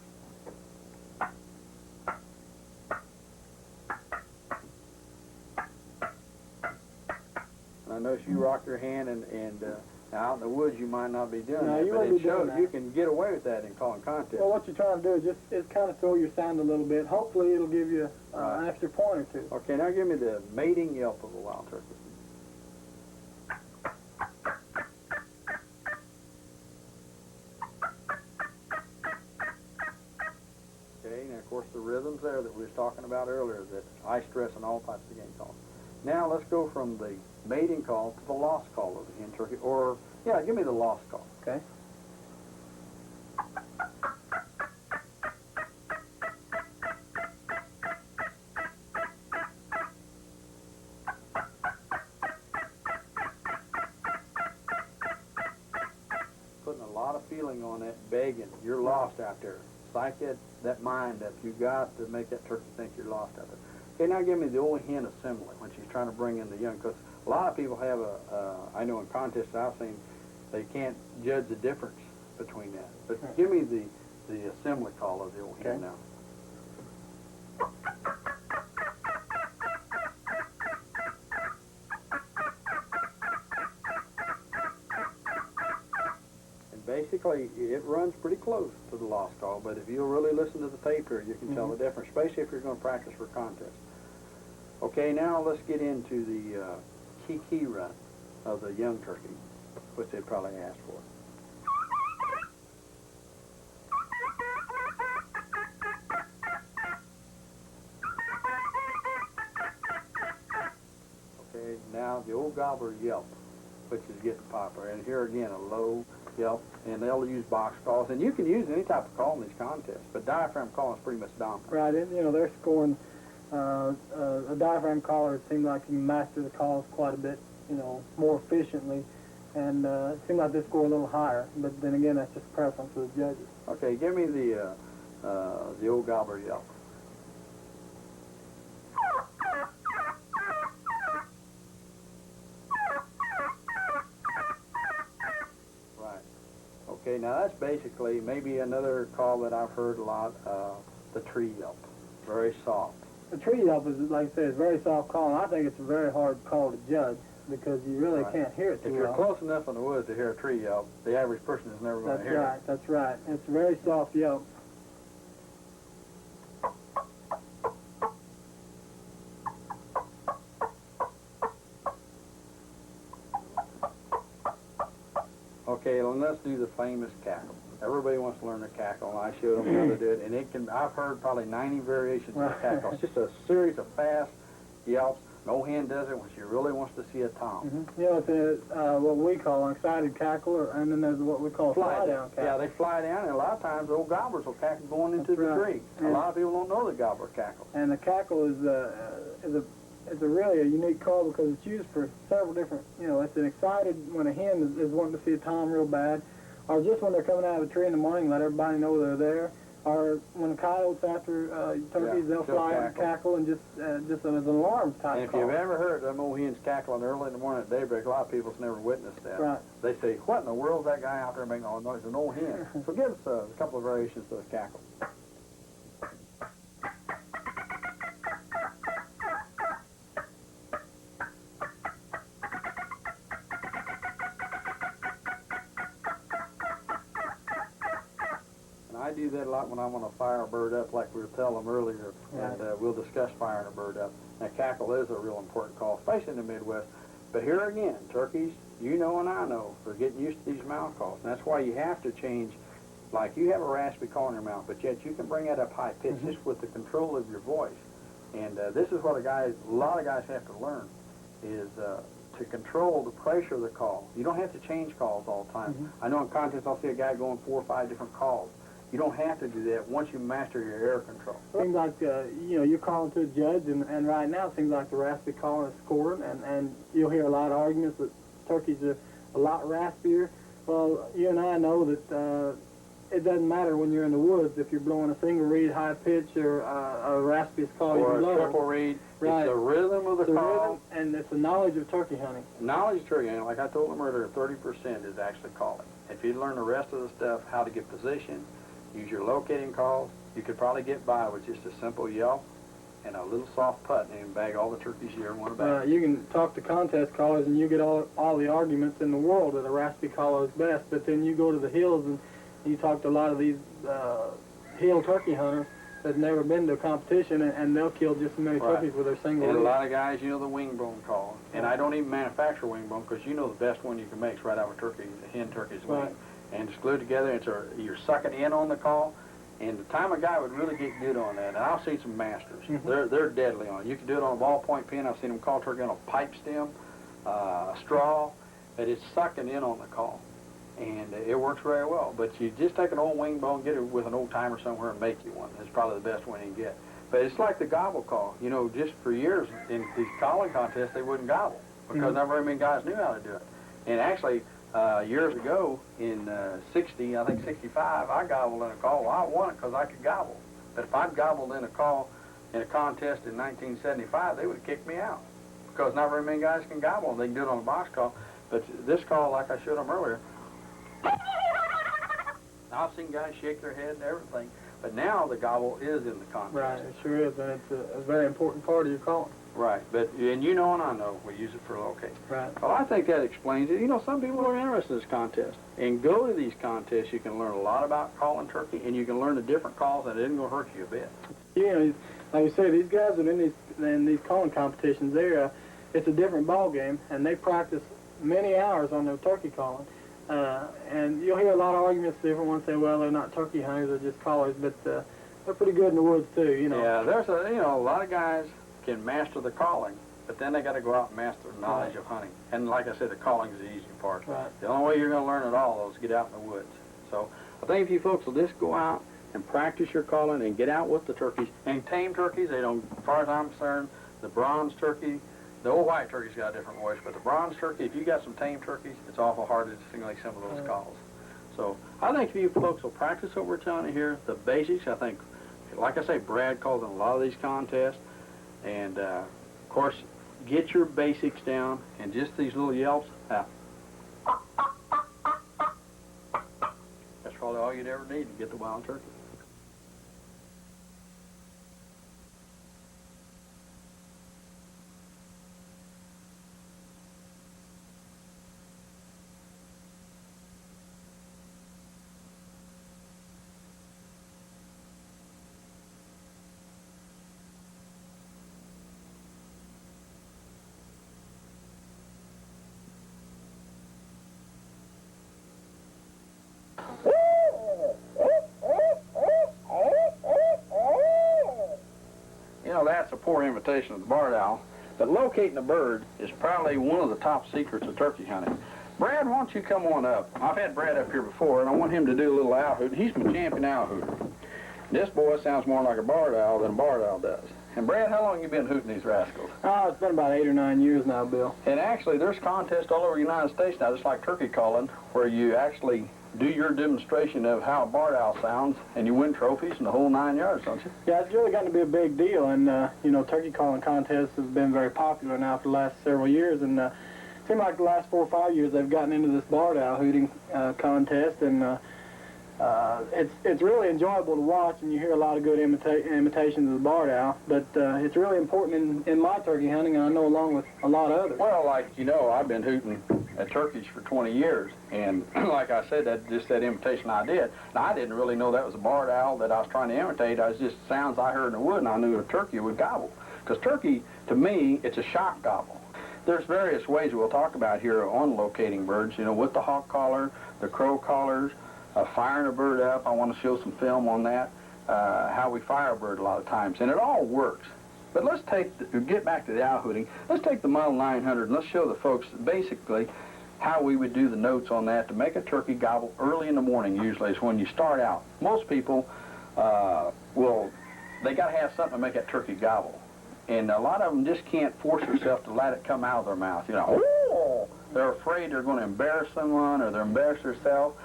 S3: I notice you rock your hand, and out in the woods you might not be doing that, but it shows you can get away with that in calling contests.
S6: Well, what you're trying to do is kind of throw your sound a little bit. Hopefully it'll give you an extra point or two.
S3: Okay, now give me the mating yelp of a wild turkey. of course, the rhythms there that we was talking about earlier that I stress in all types of game calls. Now let's go from the mating call to the lost call of the hen turkey, or, yeah, give me the lost call.
S6: Okay.
S3: Putting a lot of feeling on that, begging. You're lost out there. Psych that mind up. You got to make that turkey think you're lost out there. Okay, now give me the old hen assembly when she's trying to bring in the young. Because a lot of people have I know in contests I've seen, they can't judge the difference between that. But give me the assembly call of the old hen now. Basically, it runs pretty close to the lost call, but if you'll really listen to the tape here, you can tell the difference, especially if you're going to practice for contests. Okay, now let's get into the key run of the young turkey, which they'd probably asked for. Okay, now the old gobbler yelp, which is getting popular, and here again a low yelp, and they'll use box calls, and you can use any type of call in these contests, but diaphragm calling is pretty much dominant.
S6: Right, and, you know, they're scoring a diaphragm caller. It seems like you can master the calls quite a bit, you know, more efficiently, and it seems like they score a little higher, but then again, that's just preference for the judges.
S3: Okay, give me the old gobbler yelp. Okay, now that's basically maybe another call that I've heard a lot, the tree yelp. Very soft.
S6: The tree yelp is, like I said, it's a very soft call, and I think it's a very hard call to judge because you really can't hear it too well.
S3: If you're close enough in the woods to hear a tree yelp, the average person is never going to hear it.
S6: That's right. It's a very soft yelp.
S3: Okay, well, let's do the famous cackle. Everybody wants to learn the cackle, and I showed them how to do it. And it can, I've heard probably 90 variations of the cackle. It's just a series of fast yelps. No hen does it when she really wants to see a tom.
S6: You know, it's what we call an excited cackle, and then there's what we call a fly-down cackle.
S3: Yeah, they fly down, and a lot of times old gobblers will cackle going into the tree. A lot of people don't know the gobbler cackle.
S6: And the cackle is a really a unique call because it's used for several different, you know, it's an excited when a hen is wanting to see a tom real bad, or just when they're coming out of a tree in the morning, let everybody know they're there, or when the coyotes after turkeys, they'll fly out and cackle and just as an alarm type
S3: And if you've ever heard them old hens cackling early in the morning at daybreak, a lot of people's never witnessed that.
S6: Right.
S3: They say, what in the world is that guy out there making all the noise? An old hen. So give us a couple of variations of the cackle. I do that a lot when I want to fire a bird up, like we were telling them earlier, and we'll discuss firing a bird up. Now, cackle is a real important call, especially in the Midwest. But here again, turkeys, you know and I know, they're getting used to these mouth calls. And that's why you have to change, like you have a raspy call in your mouth, but yet you can bring that up high pitch just with the control of your voice. And this is what a lot of guys have to learn, is to control the pressure of the call. You don't have to change calls all the time. I know in contests I'll see a guy going 4 or 5 different calls. You don't have to do that once you master your air control.
S6: Seems like, you know, you're calling to a judge, and right now it seems like the raspy call is scoring, and you'll hear a lot of arguments that turkeys are a lot raspier. Well, you and I know that it doesn't matter when you're in the woods if you're blowing a single reed high pitch or a raspiest call
S3: or
S6: you blow.
S3: A triple reed.
S6: Right.
S3: It's the rhythm of the call.
S6: Rhythm, and it's the knowledge of turkey hunting.
S3: Knowledge of turkey hunting, like I told them earlier, 30% is actually calling. If you learn the rest of the stuff, how to get position, use your locating calls, you could probably get by with just a simple yelp and a little soft putt and bag all the turkeys you ever want to bag.
S6: You can talk to contest callers and you get all the arguments in the world that a raspy caller is best, but then you go to the hills and you talk to a lot of these hill turkey hunters that's never been to a competition, and they'll kill just as many turkeys with their single
S3: And
S6: reed.
S3: a lot of guys, you know the wing bone call. And I don't even manufacture wing bone because you know the best one you can make is right out of a turkey, the hen turkey's wing. And it's glued together, you're sucking in on the call, And the time a guy would really get good on that, and I've seen some masters. They're deadly on it. You can do it on a ballpoint pen. I've seen them call turkey on a pipe stem, a straw, but it's sucking in on the call. And it works very well. But you just take an old wing bone, get it with an old timer somewhere and make you one. That's probably the best one you can get. But it's like the gobble call. You know, just for years in these calling contests, they wouldn't gobble because not very many guys knew how to do it. And actually, years ago, in 60, I think 65, I gobbled in a call. Well, I won it because I could gobble. But if I'd gobbled in a call in a contest in 1975, they would have kicked me out because not very many guys can gobble, and they can do it on a box call. But this call, like I showed them earlier, I've seen guys shake their head and everything, but now the gobble is in the contest.
S6: Right, it sure is, and it's a very important part of your calling.
S3: Right, but, and you know and I know, we use it for locate.
S6: Right.
S3: Well, I think that explains it. You know, some people are interested in this contest. And go to these contests, you can learn a lot about calling turkey, and you can learn the different calls, and it isn't going to hurt you a bit.
S6: You know, like you say, these guys are in these calling competitions. It's a different ball game, and they practice many hours on their turkey calling. And you'll hear a lot of arguments. Different ones say, well, they're not turkey hunters, they're just callers, but they're pretty good in the woods too. You know.
S3: Yeah, there's a lot of guys can master the calling, but then they got to go out and master the knowledge of hunting. And like I said, the calling is the easy part.
S6: Right.
S3: The only way you're going to learn it all is get out in the woods. So I think if you folks will just go out and practice your calling and get out with the turkeys and tame turkeys, they don't, as far as I'm concerned, the bronze turkey, the old white turkey's got a different voice, but the bronze turkey, if you got some tame turkeys, it's awful hard to distinguish some of those calls. So I think if you folks will practice what we're telling you here, the basics, I think, like I say, Brad calls in a lot of these contests, and of course, get your basics down and just these little yelps. That's probably all you'd ever need to get the wild turkey. That's a poor imitation of the barred owl, but locating a bird is probably one of the top secrets of turkey hunting. Brad, why don't you come on up? I've had Brad up here before, and I want him to do a little owl hoot. He's my champion owl hooter. This boy sounds more like a barred owl than a barred owl does. And Brad, how long have you been hooting these rascals?
S6: Oh, it's been about 8 or 9 years now, Bill.
S3: And actually, there's contests all over the United States now, just like turkey calling, where you actually do your demonstration of how a barred owl sounds, and you win trophies and the whole 9 yards, don't you?
S6: Yeah, it's really gotten to be a big deal, and, you know, turkey calling contests have been very popular now for the last several years, and it seems like the last 4 or 5 years they've gotten into this barred owl hooting contest, and it's really enjoyable to watch, and you hear a lot of good imitations of the barred owl, but it's really important in my turkey hunting, and I know along with a lot of others.
S3: Well, like, you know, I've been hooting at turkeys for 20 years, and like I said, that imitation I did. Now, I didn't really know that was a barred owl that I was trying to imitate. It was just sounds I heard in the wood, and I knew a turkey would gobble. Because turkey, to me, it's a shock gobble. There's various ways we'll talk about here on locating birds, you know, with the hawk caller, the crow callers, firing a bird up. I want to show some film on that, how we fire a bird a lot of times, and it all works. But let's get back to the owl hooting. Let's take the Model 900 and let's show the folks basically how we would do the notes on that to make a turkey gobble early in the morning. Usually is when you start out. Most people they got to have something to make that turkey gobble. And a lot of them just can't force themselves to let it come out of their mouth. You know, oh! They're afraid they're going to embarrass someone or they're embarrass themselves,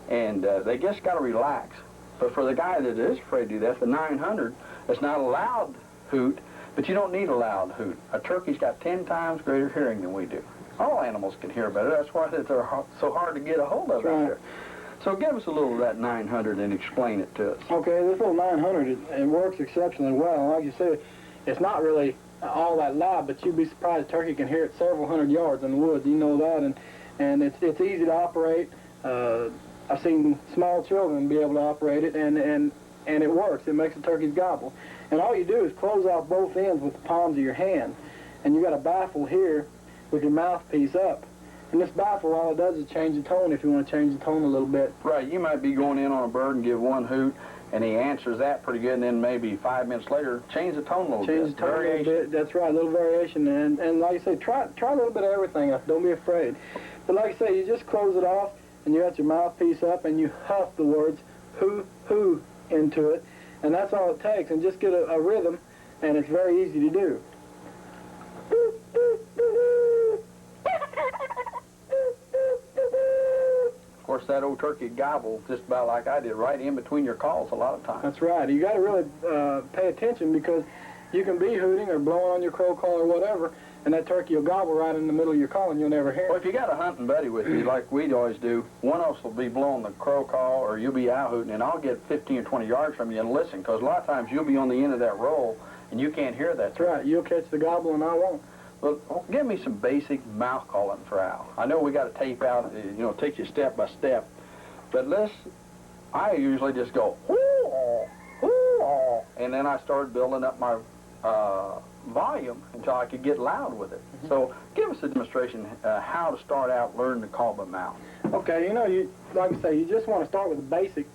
S3: and they just got to relax. But for the guy that is afraid to do that, the 900, it's not a loud hoot, but you don't need a loud hoot. A turkey's got 10 times greater hearing than we do. All animals can hear better. That's why they're so hard to get a hold of out there. So give us a little of that 900 and explain it to us.
S6: Okay, this little 900, it works exceptionally well. Like you said, it's not really all that loud, but you'd be surprised a turkey can hear it several hundred yards in the woods. You know that, and it's easy to operate. I've seen small children be able to operate it, and it works. It makes the turkeys gobble. And all you do is close off both ends with the palms of your hand, and you got a baffle here with your mouthpiece up. And this baffle, all it does is change the tone if you want to change the tone a little bit.
S3: Right, you might be going in on a bird and give one hoot,
S2: and he answers that pretty good, and then maybe 5 minutes later, change the tone a little bit.
S6: Change the tone a little bit. That's right, a little variation. And like I say, try a little bit of everything. Don't be afraid. But like I say, you just close it off, and you got your mouthpiece up, and you huff the words who into it, and that's all it takes. And just get a rhythm, and it's very easy to do.
S2: Of course, that old turkey gobble just about like I did, right in between your calls a lot of times.
S6: That's right. You got to really pay attention, because you can be hooting or blowing on your crow call or whatever, and that turkey will gobble right in the middle of your call, and you'll never hear it.
S2: Well, if you got a hunting buddy with you, like we always do, one of us will be blowing the crow call, or you'll be out hooting, and I'll get 15 or 20 yards from you and listen, because a lot of times you'll be on the end of that roll, and you can't hear that.
S6: That's right. You'll catch the gobble, and I won't.
S2: Well, give me some basic mouth calling for owl. I know we got to tape out, you know, take you step by step, but I usually just go, hoo-aw, hoo-aw, and then I started building up my volume until I could get loud with it. So give us a demonstration how to start out learning to call by mouth.
S6: Okay, you know, like I say, you just want to start with the basic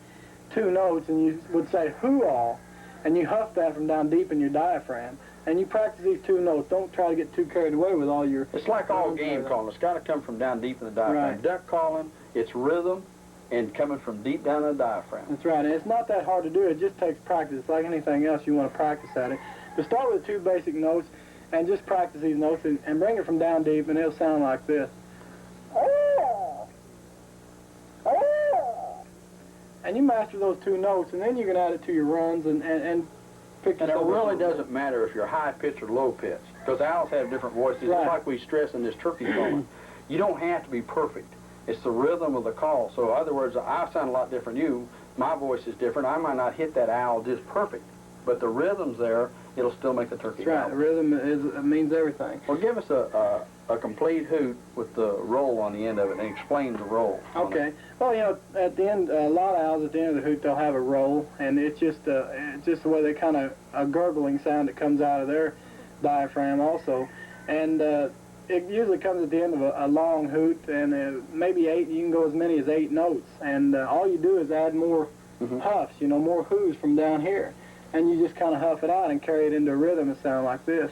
S6: 2 notes, and you would say hoo-aw, and you huff that from down deep in your diaphragm. And you practice these 2 notes. Don't try to get too carried away with all your...
S2: It's like all game calling. It's got to come from down deep in the diaphragm.
S6: Right.
S2: Duck calling, it's rhythm and coming from deep down in the diaphragm.
S6: That's right. And it's not that hard to do. It just takes practice. It's like anything else. You want to practice at it. But start with the 2 basic notes and just practice these notes and bring it from down deep, and it'll sound like this. And you master those 2 notes, and then you can add it to your runs and pick
S2: And it
S6: yourself up.
S2: really doesn't matter if you're high pitch or low pitch, because owls have different voices.
S6: Right.
S2: It's like we stress in this turkey calling. You don't have to be perfect. It's the rhythm of the call. So in other words, I sound a lot different than you. My voice is different. I might not hit that owl just perfect, but the rhythm's there. It'll still make the turkey
S6: That's right.
S2: gobble.
S6: The rhythm means everything.
S2: Well, give us a complete hoot with the roll on the end of it, and explain the roll.
S6: Okay. Well, you know, at the end, a lot of owls at the end of the hoot, they'll have a roll, and it's just the way they kind of a gurgling sound that comes out of their diaphragm also, and it usually comes at the end of a long hoot, and maybe 8. You can go as many as 8 notes, and all you do is add more huffs, you know, more whoos from down here, and you just kind of huff it out and carry it into a rhythm and sound like this.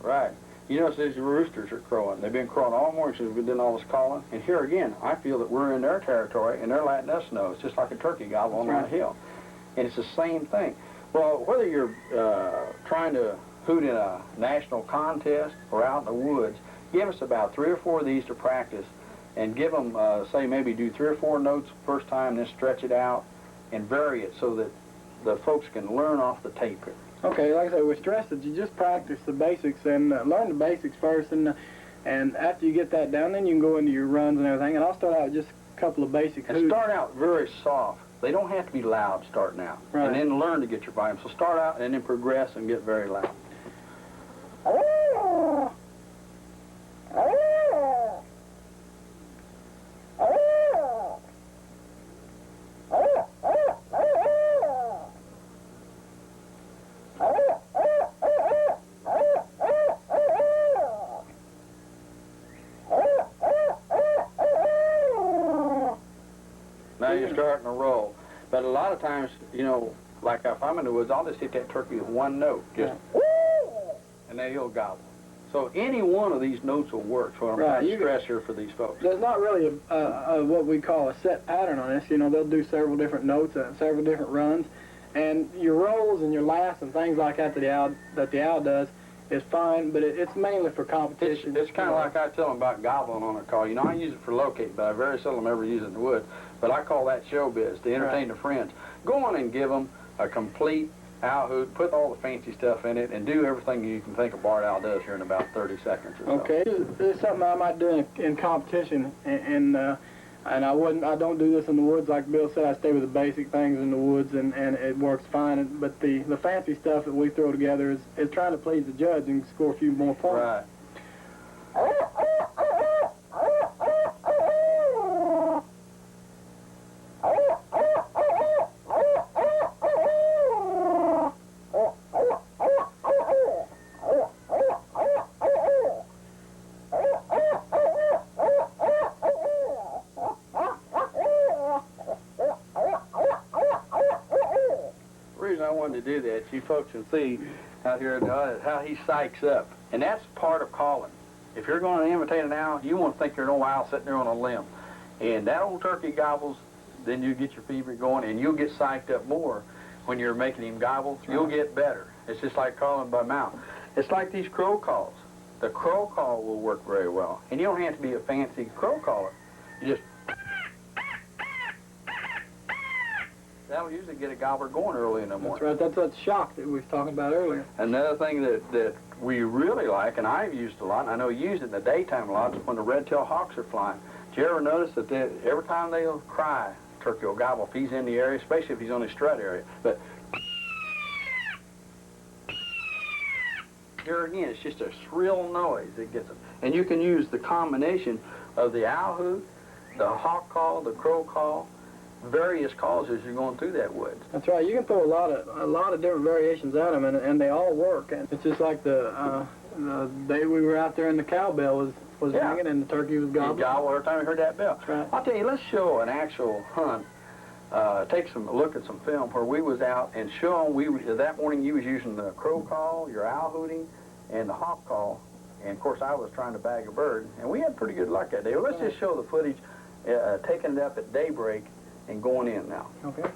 S2: Right. You notice these roosters are crowing. They've been crowing all morning since we've been doing all this calling. And here again, I feel that we're in their territory, and they're letting us know. It's just like a turkey gobble on the hill. And it's the same thing. Well, whether you're trying to hoot in a national contest or out in the woods, give us about 3 or 4 of these to practice, and give them, say, maybe do 3 or 4 notes first time, then stretch it out and vary it so that the folks can learn off the tape here.
S6: Okay, like I said, we stressed that you just practice the basics and learn the basics first, and after you get that down, then you can go into your runs and everything. And I'll start out with just a couple of basic hoots.
S2: And start out very soft. They don't have to be loud starting out.
S6: Right.
S2: And then learn to get your volume. So start out and then progress and get very loud. Now you're starting to roll. But a lot of times, you know, like if I'm in the woods, I'll just hit that turkey with 1 note, just, and then he'll gobble. So any one of these notes will work. So I'm trying to stress here for these folks.
S6: There's not really what we call a set pattern on this. You know, they'll do several different notes, several different runs, and your rolls and your laughs and things like that that the owl does is fine, but it's mainly for competition.
S2: It's kind of like I tell them about gobbling on a call. You know, I use it for locate, but I very seldom ever use it in the woods. But I call that showbiz, to entertain the friends. Go on and give them a complete owl hoot, put all the fancy stuff in it, and do everything you can think a barred owl does here in about 30 seconds or so.
S6: Okay, this is something I might do in competition, and I don't do this in the woods like Bill said. I stay with the basic things in the woods, and it works fine. But the fancy stuff that we throw together is trying to please the judge and score a few more points.
S2: Right.
S3: to do that. You folks can see out here how he psychs up. And that's part of calling. If you're going to imitate an owl, you won't think you're an old owl sitting there on a limb. And that old turkey gobbles, then you get your fever going, and you'll get psyched up more when you're making him gobble. You'll get better. It's just like calling by mouth. It's like these crow calls. The crow call will work very well. And you don't have to be a fancy crow caller. You just... That'll usually get a gobbler going early in the morning.
S6: That's right. That's that shock that we were talking about earlier.
S3: Another thing that we really like, and I've used a lot, and I know you use it in the daytime a lot, is when the red-tailed hawks are flying. Did you ever notice that every time they'll cry, turkey will gobble if he's in the area, especially if he's on his strut area. But here again, it's just a shrill noise that gets them. And you can use the combination of the owl hoot, the hawk call, the crow call, various calls as you're going through that woods.
S6: That's right. You can throw a lot of different variations at them, and they all work. And it's just like the day we were out there and the cowbell was ringing and the turkey was gobbling.
S3: Gobble every time we heard that bell.
S6: That's right.
S3: I'll tell you, let's show an actual hunt. Take a look at some film where we was out and show them. That morning you was using the crow call, your owl hooting, and the hawk call. And of course I was trying to bag a bird, and we had pretty good luck that day. Well, let's just show the footage, taking it up at daybreak and going in now.
S6: Okay.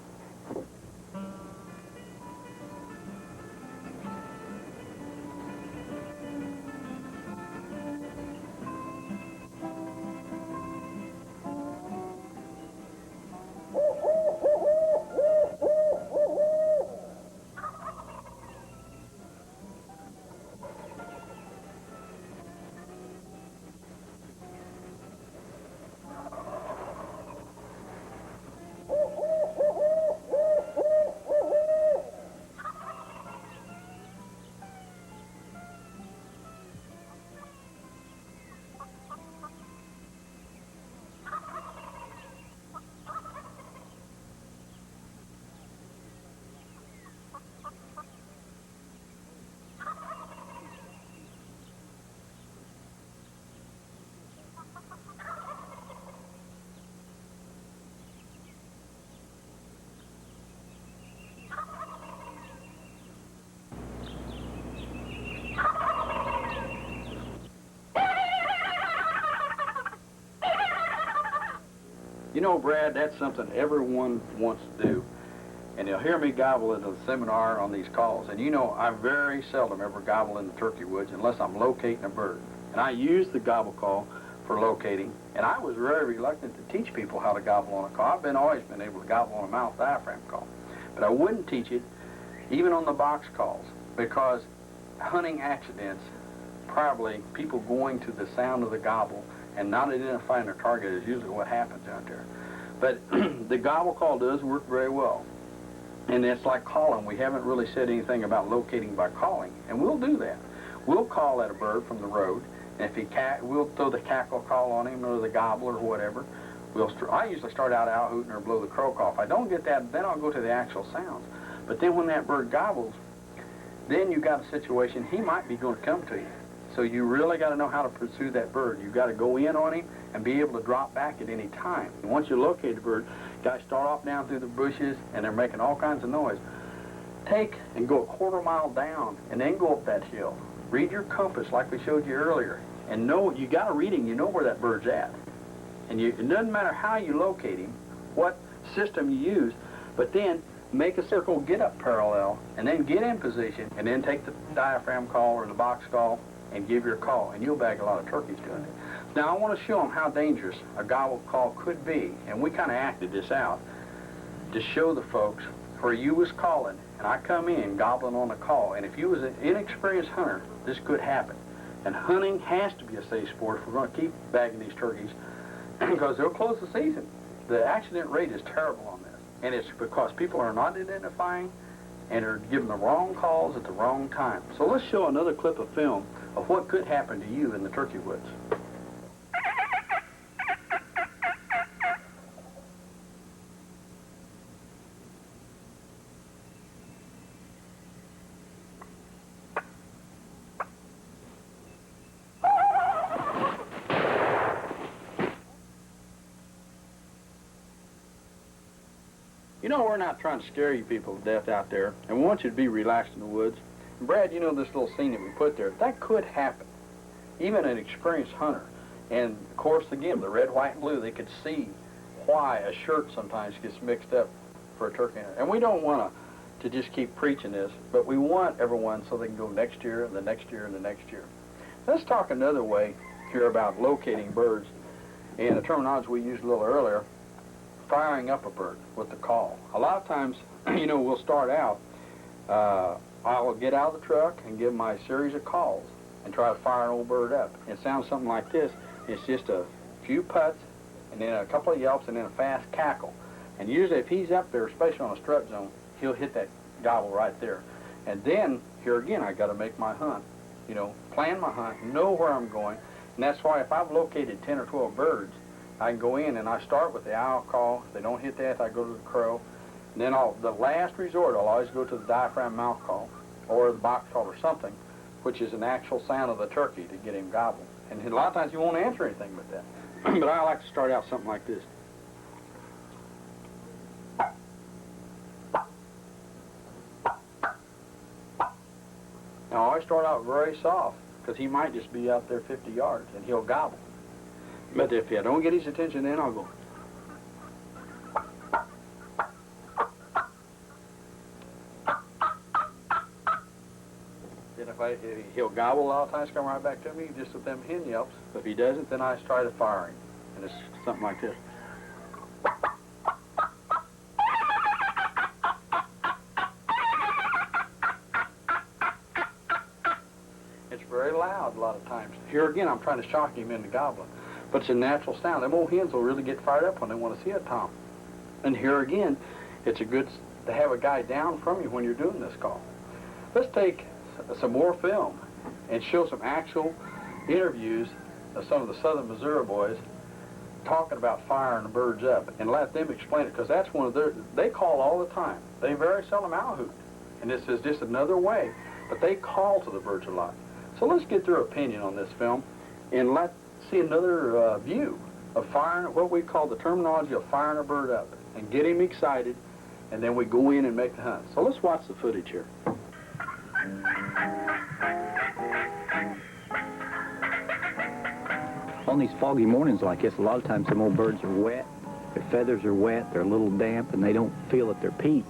S3: You know, Brad, that's something everyone wants to do. And they'll hear me gobble at a seminar on these calls. And you know, I very seldom ever gobble in the turkey woods unless I'm locating a bird. And I use the gobble call for locating. And I was very reluctant to teach people how to gobble on a call. I've always been able to gobble on a mouth diaphragm call. But I wouldn't teach it even on the box calls, because hunting accidents, probably people going to the sound of the gobble and not identifying their target is usually what happens out there. But the gobble call does work very well. And it's like calling. We haven't really said anything about locating by calling, and we'll do that. We'll call at a bird from the road, and if he we'll throw the cackle call on him or the gobbler or whatever. I usually start out owl hooting or blow the crow call. If I don't get that, then I'll go to the actual sounds. But then when that bird gobbles, then you've got a situation, he might be going to come to you. So you really got to know how to pursue that bird. You've got to go in on him and be able to drop back at any time. And once you locate the bird, guys start off down through the bushes and they're making all kinds of noise. Take and go a quarter mile down and then go up that hill. Read your compass like we showed you earlier. And know, you got a reading, you know where that bird's at. And it doesn't matter how you locate him, what system you use, but then make a circle, get up parallel, and then get in position, and then take the diaphragm call or the box call and give your call, and you'll bag a lot of turkeys doing it. Now, I want to show them how dangerous a gobble call could be, and we kind of acted this out to show the folks where you was calling, and I come in gobbling on a call, and if you was an inexperienced hunter, this could happen. And hunting has to be a safe sport if we're going to keep bagging these turkeys, because they'll close the season. The accident rate is terrible on this, and it's because people are not identifying and are giving the wrong calls at the wrong time. So let's show another clip of film of what could happen to you in the turkey woods. You know, we're not trying to scare you people to death out there, and we want you to be relaxed in the woods. And Brad, you know this little scene that we put there, that could happen. Even an experienced hunter. And, of course, again, the red, white, and blue, they could see why a shirt sometimes gets mixed up for a turkey hunter. And we don't want to just keep preaching this, but we want everyone so they can go next year, and the next year, and the next year. Let's talk another way here about locating birds, and the terminology we used a little earlier, firing up a bird with the call. A lot of times, you know, we'll start out, I'll get out of the truck and give my series of calls and try to fire an old bird up. It sounds something like this. It's just a few putts, and then a couple of yelps, and then a fast cackle. And usually if he's up there, especially on a strut zone, he'll hit that gobble right there. And then, here again, I got to make my hunt. You know, plan my hunt, know where I'm going. And that's why if I've located 10 or 12 birds, I can go in and I start with the owl call. If they don't hit that, I go to the crow. And then the last resort, I'll always go to the diaphragm mouth call or the box call or something, which is an actual sound of the turkey to get him gobbled. And a lot of times he won't answer anything but that. But I like to start out something like this. Now I always start out very soft, because he might just be out there 50 yards and he'll gobble. But if I don't get his attention, then I'll go. Then he'll gobble, a lot of times come right back to me just with them hen yelps. But if he doesn't, then I try to fire him. And it's something like this. It's very loud a lot of times. Here again, I'm trying to shock him into gobbling. But it's a natural sound. Them old hens will really get fired up when they want to see a tom. And here again, it's a good to have a guy down from you when you're doing this call. Let's take some more film and show some actual interviews of some of the southern Missouri boys talking about firing the birds up, and let them explain it, because that's one of their, they call all the time. They very seldom owl hoot. And this is just another way, but they call to the birds a lot. So let's get their opinion on this film, and let's see another view of firing, what we call the terminology of firing a bird up, and get him excited, and then we go in and make the hunt. So let's watch the footage here.
S8: On these foggy mornings like this, a lot of times some old birds are wet, their feathers are wet, they're a little damp, and they don't feel at their peak.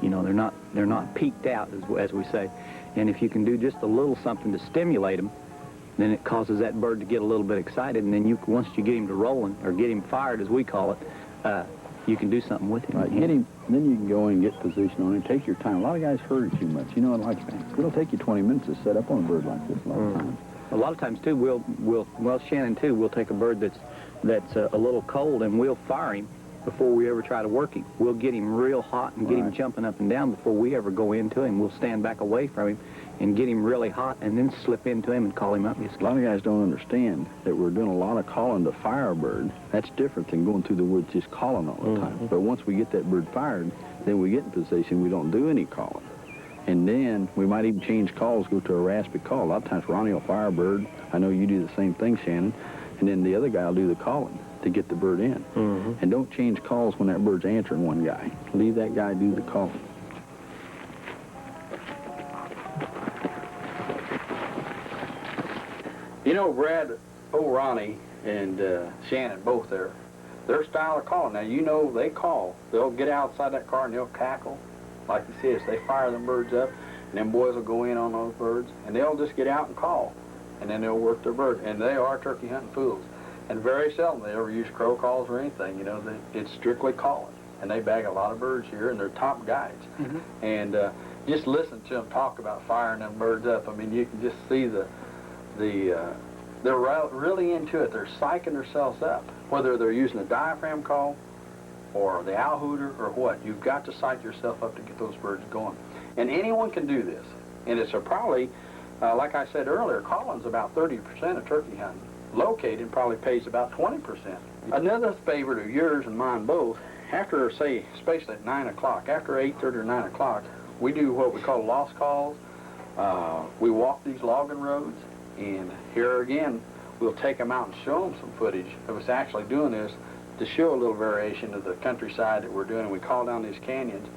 S8: You know, they're not peaked out, as we say. And if you can do just a little something to stimulate them, then it causes that bird to get a little bit excited, and then once you get him to rolling, or get him fired, as we call it, you can do something with him.
S2: Right, hit him, then you can go in and get position on him. Take your time. A lot of guys hurry too much. You know what like that? It'll take you 20 minutes to set up on a bird like this a lot of times.
S8: A lot of times, too, well, Shannon, too, we'll take a bird that's a little cold, and we'll fire him before we ever try to work him. We'll get him real hot and get him jumping up and down before we ever go into him. We'll stand back away from him and get him really hot, and then slip into him and call him up.
S2: A lot of guys don't understand that we're doing a lot of calling to fire a bird. That's different than going through the woods just calling all the time. But once we get that bird fired, then we get in position, we don't do any calling. And then we might even change calls, go to a raspy call. A lot of times Ronnie will fire a bird. I know you do the same thing, Shannon. And then the other guy will do the calling to get the bird in. And don't change calls when that bird's answering one guy. Leave that guy do the calling.
S3: You know, Brad, old Ronnie and Shannon, both there, their style of calling. Now, you know they call. They'll get outside that car and they'll cackle. Like you said, they fire them birds up, and them boys will go in on those birds, and they'll just get out and call, and then they'll work their birds. And they are turkey hunting fools. And very seldom they ever use crow calls or anything. You know, it's strictly calling. And they bag a lot of birds here, and they're top guides. And just listen to them talk about firing them birds up. I mean, you can just see they're really into it. They're psyching themselves up, whether they're using a diaphragm call or the owl hooter or what. You've got to psych yourself up to get those birds going. And anyone can do this. And it's probably, like I said earlier, calling's about 30% of turkey hunting. Locating probably pays about 20%. Another favorite of yours and mine both, after, say, especially at 9 o'clock, after 8:30 or 9 o'clock, we do what we call lost calls. We walk these logging roads, and here again, we'll take them out and show them some footage of us actually doing this to show a little variation of the countryside that we're doing, and we call down these canyons.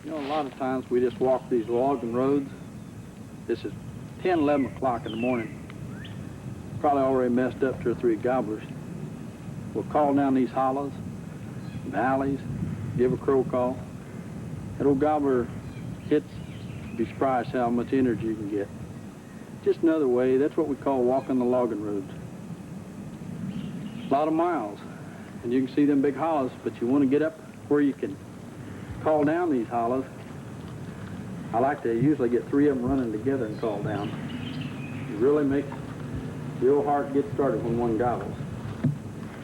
S3: You know, a lot of times we just walk these logging roads. This is 10, 11 o'clock in the morning. Probably already messed up 2 or 3 gobblers. We'll call down these hollows, valleys, give a crow call. That old gobbler hits, you'd be surprised how much energy you can get. Just another way, that's what we call walking the logging roads. A lot of miles, and you can see them big hollows, but you want to get up where you can call down these hollows. I like to usually get 3 of them running together and call down. It really makes the old heart get started when one gobbles.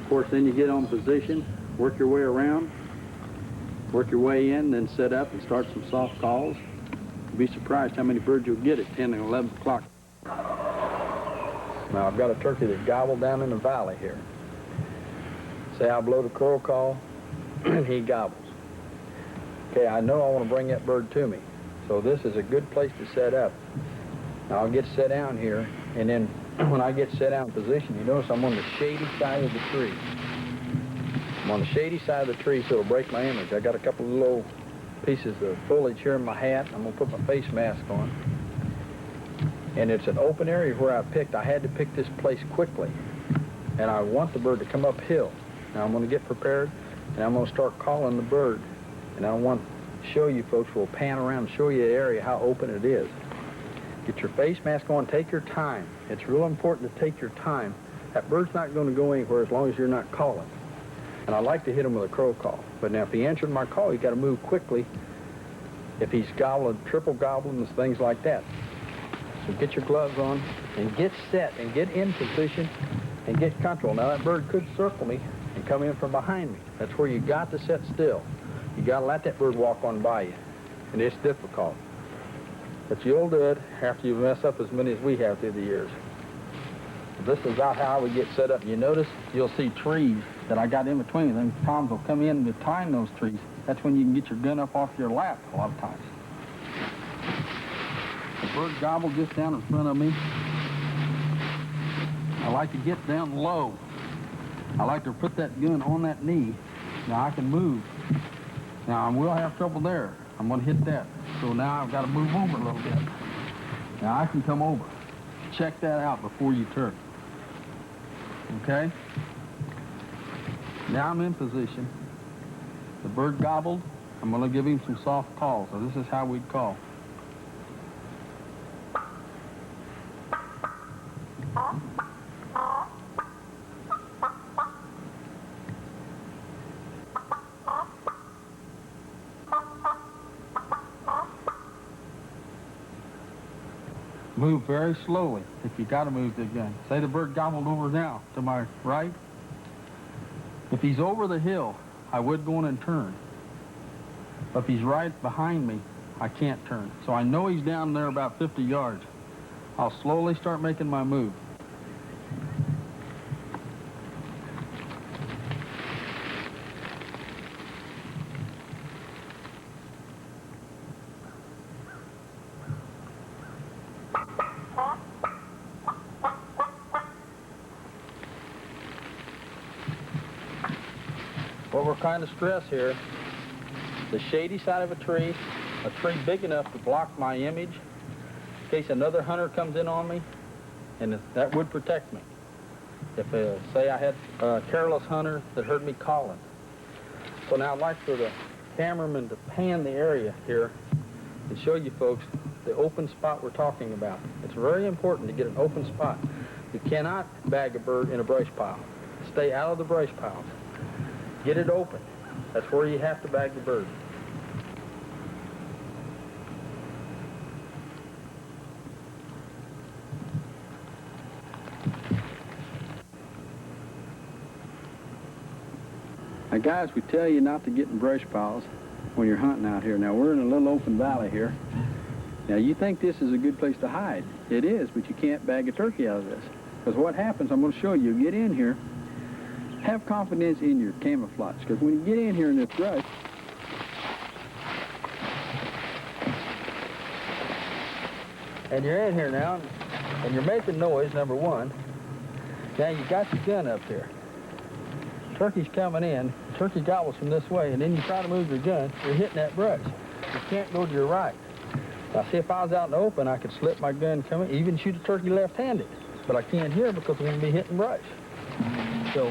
S3: Of course, then you get on position, work your way around, work your way in, then set up and start some soft calls. You'll be surprised how many birds you'll get at 10 and 11 o'clock. Now, I've got a turkey that gobbled down in the valley here. Say I blow the crow call, and he gobbles. Okay, I know I want to bring that bird to me, so this is a good place to set up. Now I'll get set down here, and then when I get set down in position, you notice I'm on the shady side of the tree. I'm on the shady side of the tree, so it'll break my image. I got a couple of little pieces of foliage here in my hat. I'm going to put my face mask on. And it's an open area where I picked. I had to pick this place quickly, and I want the bird to come uphill. Now I'm going to get prepared, and I'm going to start calling the bird. And I want to show you folks, we'll pan around and show you the area, how open it is. Get your face mask on, take your time. It's real important to take your time. That bird's not going to go anywhere as long as you're not calling. And I like to hit him with a crow call. But now if he answered my call, you got to move quickly. If he's gobbling, triple gobbling, and things like that. So get your gloves on and get set and get in position and get comfortable. Now that bird could circle me and come in from behind me. That's where you got to sit still. You got to let that bird walk on by you, and it's difficult. But you'll do it after you mess up as many as we have through the years. This is about how we get set up. You notice you'll see trees that I got in between. Then toms will come in behind those trees. That's when you can get your gun up off your lap a lot of times. The bird gobbled just down in front of me. I like to get down low. I like to put that gun on that knee. Now I can move. Now, I will have trouble there. I'm going to hit that. So now I've got to move over a little bit. Now, I can come over. Check that out before you turn. Okay? Now I'm in position. The bird gobbled. I'm going to give him some soft calls. So this is how we'd call. Move very slowly if you got to move the gun. Say the bird gobbled over now to my right. If he's over the hill, I would go in and turn. But if he's right behind me, I can't turn. So I know he's down there about 50 yards. I'll slowly start making my move.
S4: what we're trying to stress here, the shady side of a tree big enough to block my image in case another hunter comes in on me, and that would protect me. If, say, I had a careless hunter that heard me calling. So now I'd like for the cameraman to pan the area here and show you folks the open spot we're talking about. It's very important to get an open spot. You cannot bag a bird in a brush pile. Stay out of the brush piles. Get it open. That's where you have to bag the bird.
S2: Now guys, we tell you not to get in brush piles when you're hunting out here. Now we're in a little open valley here. Now you think this is a good place to hide. It is, but you can't bag a turkey out of this. Because what happens, I'm going to show you, get in here, have confidence in your camouflage. Because when you get in here in this brush,
S4: and you're in here now, and you're making noise, number one. Now you got your gun up there. Turkey's coming in, turkey gobbles from this way, and then you try to move your gun, you're hitting that brush. You can't go to your right. Now see, if I was out in the open, I could slip my gun coming, even shoot a turkey left-handed. But I can't here because I'm going to be hitting brush. So,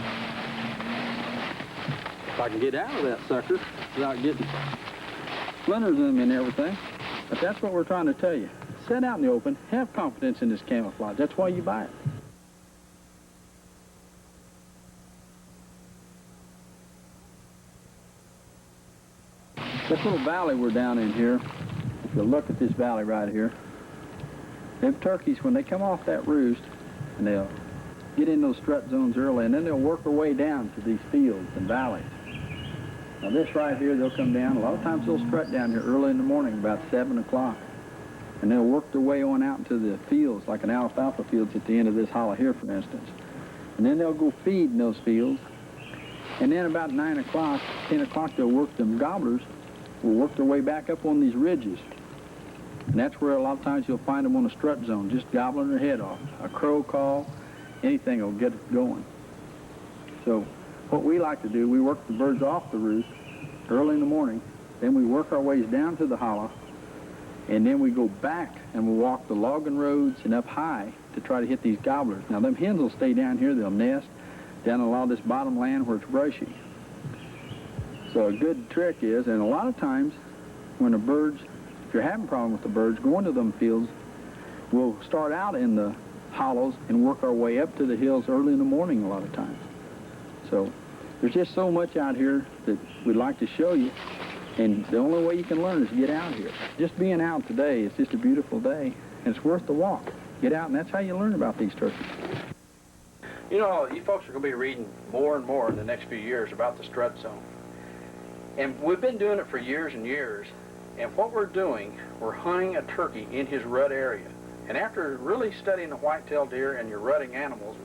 S4: if I can get out of that sucker without getting
S2: splinters in them and everything. But that's what we're trying to tell you. Set out in the open, have confidence in this camouflage. That's why you buy it. This little valley we're down in here, if you look at this valley right here, them turkeys, when they come off that roost, and they'll get in those strut zones early, and then they'll work their way down to these fields and valleys. Now this right here, they'll come down. A lot of times they'll strut down here early in the morning, about 7 o'clock. And they'll work their way on out into the fields, like an alfalfa fields at the end of this hollow here, for instance. And then they'll go feed in those fields. And then about 9 o'clock, 10 o'clock, they'll work them gobblers, will work their way back up on these ridges. And that's where a lot of times you'll find them on a strut zone, just gobbling their head off. A crow call, anything will get it going. So what we like to do, we work the birds off the roost early in the morning, then we work our ways down to the hollow, and then we go back and we'll walk the logging roads and up high to try to hit these gobblers. Now them hens will stay down here, they'll nest down in a lot of this bottom land where it's brushy. So a good trick is, and a lot of times when the birds, if you're having a problem with the birds, going to them fields, we'll start out in the hollows and work our way up to the hills early in the morning a lot of times. So there's just so much out here that we'd like to show you, and the only way you can learn is get out here. Just being out today, it's just a beautiful day, and it's worth the walk. Get out, and that's how you learn about these turkeys.
S3: You know, you folks are going to be reading more and more in the next few years about the strut zone. And we've been doing it for years and years. And what we're doing, we're hunting a turkey in his rut area. And after really studying the white-tailed deer and your rutting animals,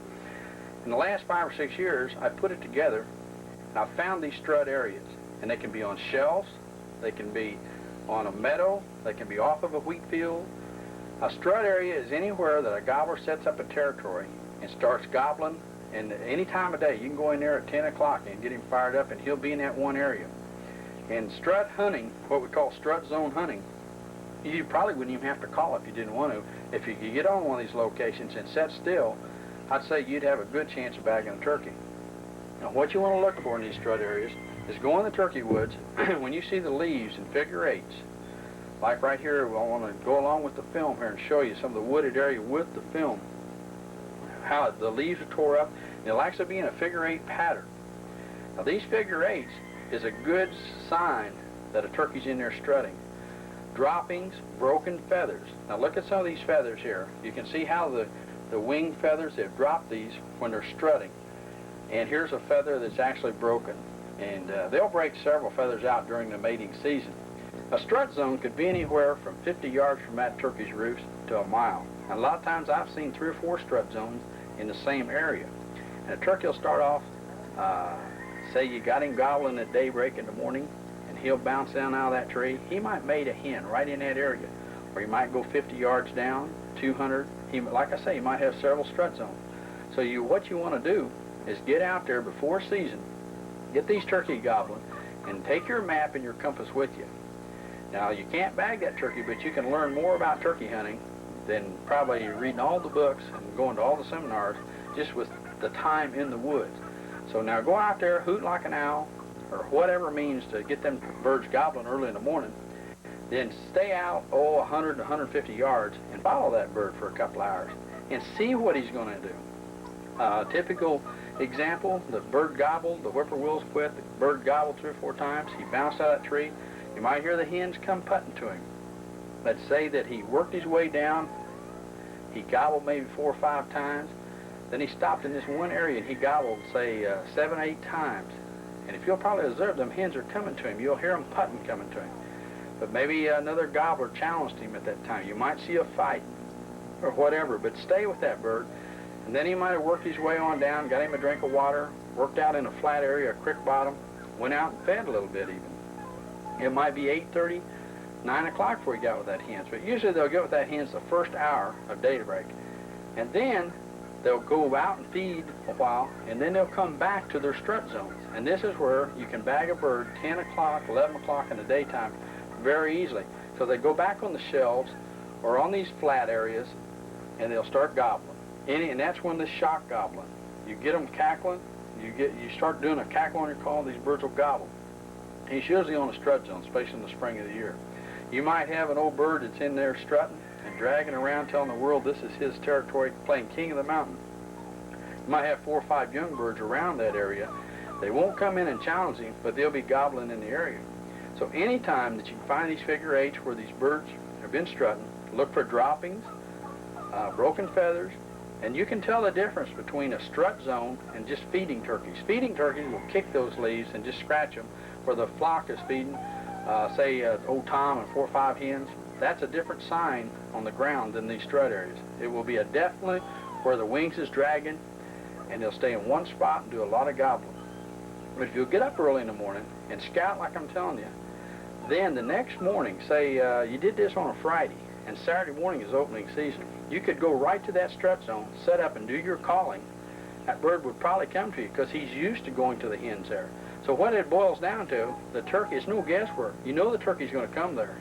S3: in the last 5 or 6 years, I put it together, and I found these strut areas. And they can be on shelves, they can be on a meadow, they can be off of a wheat field. A strut area is anywhere that a gobbler sets up a territory and starts gobbling, and any time of day, you can go in there at 10 o'clock and get him fired up, and he'll be in that one area. And strut hunting, what we call strut zone hunting, you probably wouldn't even have to call if you didn't want to. If you could get on one of these locations and set still, I'd say you'd have a good chance of bagging a turkey. Now what you want to look for in these strut areas is go in the turkey woods, when you see the leaves and figure eights, like right here, I want to go along with the film here and show you some of the wooded area with the film, how the leaves are tore up, and it'll actually be in a figure eight pattern. Now these figure eights is a good sign that a turkey's in there strutting. Droppings, broken feathers. Now look at some of these feathers here. You can see how the wing feathers, they've dropped these when they're strutting. And here's a feather that's actually broken. And they'll break several feathers out during the mating season. A strut zone could be anywhere from 50 yards from that turkey's roost to a mile. And a lot of times I've seen 3 or 4 strut zones in the same area. And a turkey will start off, say you got him gobbling at daybreak in the morning, and he'll bounce down out of that tree. He might mate a hen right in that area. Or he might go 50 yards down, 200. Like I say, he might have several strut zones. So what you want to do is get out there before season get these turkey gobbling, and take your map and your compass with you. Now, you can't bag that turkey, but you can learn more about turkey hunting than probably reading all the books and going to all the seminars just with the time in the woods. So now go out there, hoot like an owl, or whatever means to get them birds gobbling early in the morning. Then stay out, 100 to 150 yards, and follow that bird for a couple hours and see what he's going to do. Typical example, the bird gobbled, the whippoorwills quit, the bird gobbled 3 or 4 times, he bounced out of that tree. You might hear the hens come putting to him. Let's say that he worked his way down, he gobbled maybe 4 or 5 times, then he stopped in this one area and he gobbled, say, 7 or 8 times. And if you'll probably observe, them hens are coming to him. You'll hear them putting coming to him. But maybe another gobbler challenged him at that time. You might see a fight or whatever, but stay with that bird. And then he might have worked his way on down, got him a drink of water, worked out in a flat area, a creek bottom, went out and fed a little bit even. It might be 8:30, 9 o'clock before he got with that hens. But usually they'll get with that hens the first hour of daybreak. And then they'll go out and feed a while, and then they'll come back to their strut zones. And this is where you can bag a bird 10 o'clock, 11 o'clock in the daytime very easily. So they go back on the shelves or on these flat areas, and they'll start gobbling. And that's when the shock gobbling. You get them cackling, you start doing a cackle on your call, these birds will gobble. He's usually on a strut zone, especially in the spring of the year. You might have an old bird that's in there strutting and dragging around, telling the world this is his territory, playing king of the mountain. You might have 4 or 5 young birds around that area. They won't come in and challenge him, but they'll be gobbling in the area. So anytime that you find these figure 8s where these birds have been strutting, look for droppings, broken feathers, and you can tell the difference between a strut zone and just feeding turkeys. Feeding turkeys will kick those leaves and just scratch them, where the flock is feeding, say, old Tom and 4 or 5 hens. That's a different sign on the ground than these strut areas. It will be a definitely where the wings is dragging, and they'll stay in one spot and do a lot of gobbling. But if you'll get up early in the morning and scout like I'm telling you, then the next morning, say you did this on a Friday, and Saturday morning is opening season, you could go right to that strut zone, set up and do your calling. That bird would probably come to you because he's used to going to the hens there. So what it boils down to, the turkey, it's no guesswork. You know the turkey's going to come there.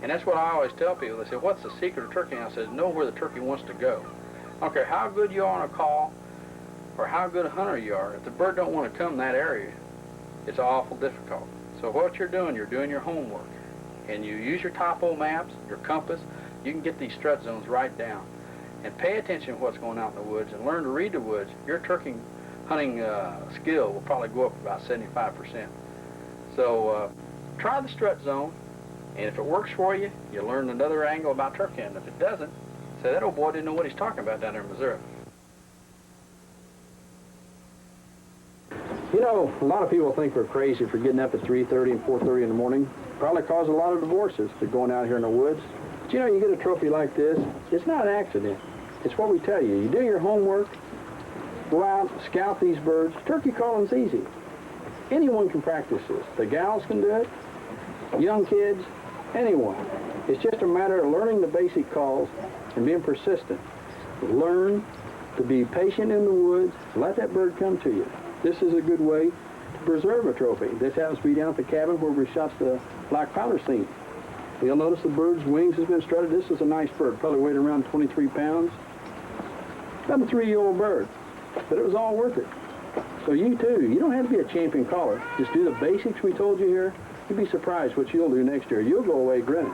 S3: And that's what I always tell people. They say, what's the secret of turkey? And I say, know where the turkey wants to go. I don't care how good you are on a call or how good a hunter you are. If the bird don't want to come in that area, it's awful difficult. So what you're doing your homework. And you use your topo maps, your compass. You can get these strut zones right down. And pay attention to what's going on in the woods and learn to read the woods. Your turkey hunting skill will probably go up about 75%. So try the strut zone, and if it works for you, you learn another angle about turkey hunting. If it doesn't, say that old boy didn't know what he's talking about down there in Missouri.
S2: You know, a lot of people think we're crazy for getting up at 3:30 and 4:30 in the morning. Probably cause a lot of divorces for going out here in the woods. But you know, you get a trophy like this, it's not an accident. It's what we tell you. You do your homework, go out, scout these birds. Turkey calling's easy. Anyone can practice this. The gals can do it, young kids, anyone. It's just a matter of learning the basic calls and being persistent. Learn to be patient in the woods. Let that bird come to you. This is a good way to preserve a trophy. This happens to be down at the cabin where we shot the black powder scene. You'll notice the bird's wings has been strutted. This is a nice bird, probably weighed around 23 pounds. About a 3-year-old bird, but it was all worth it. So you too, you don't have to be a champion caller. Just do the basics we told you here. You'd be surprised what you'll do next year. You'll go away grinning.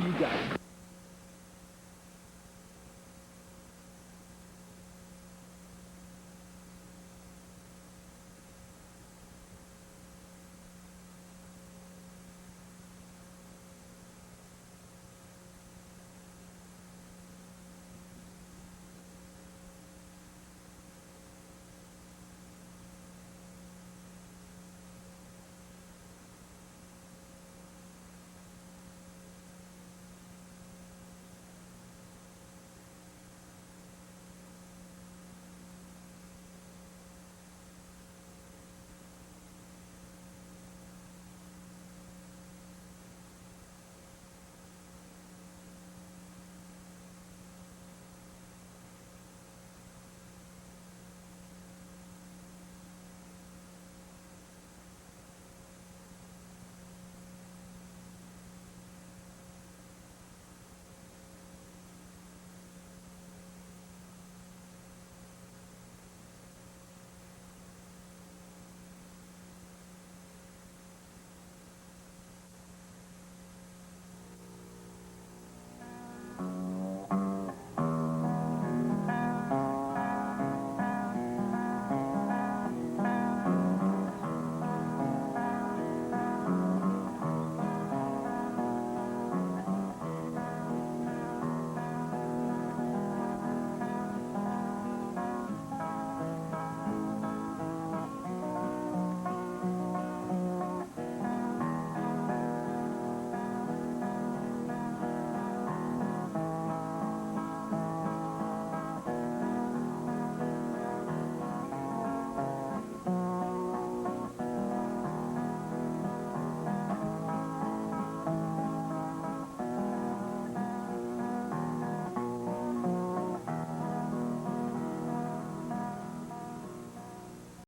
S1: You got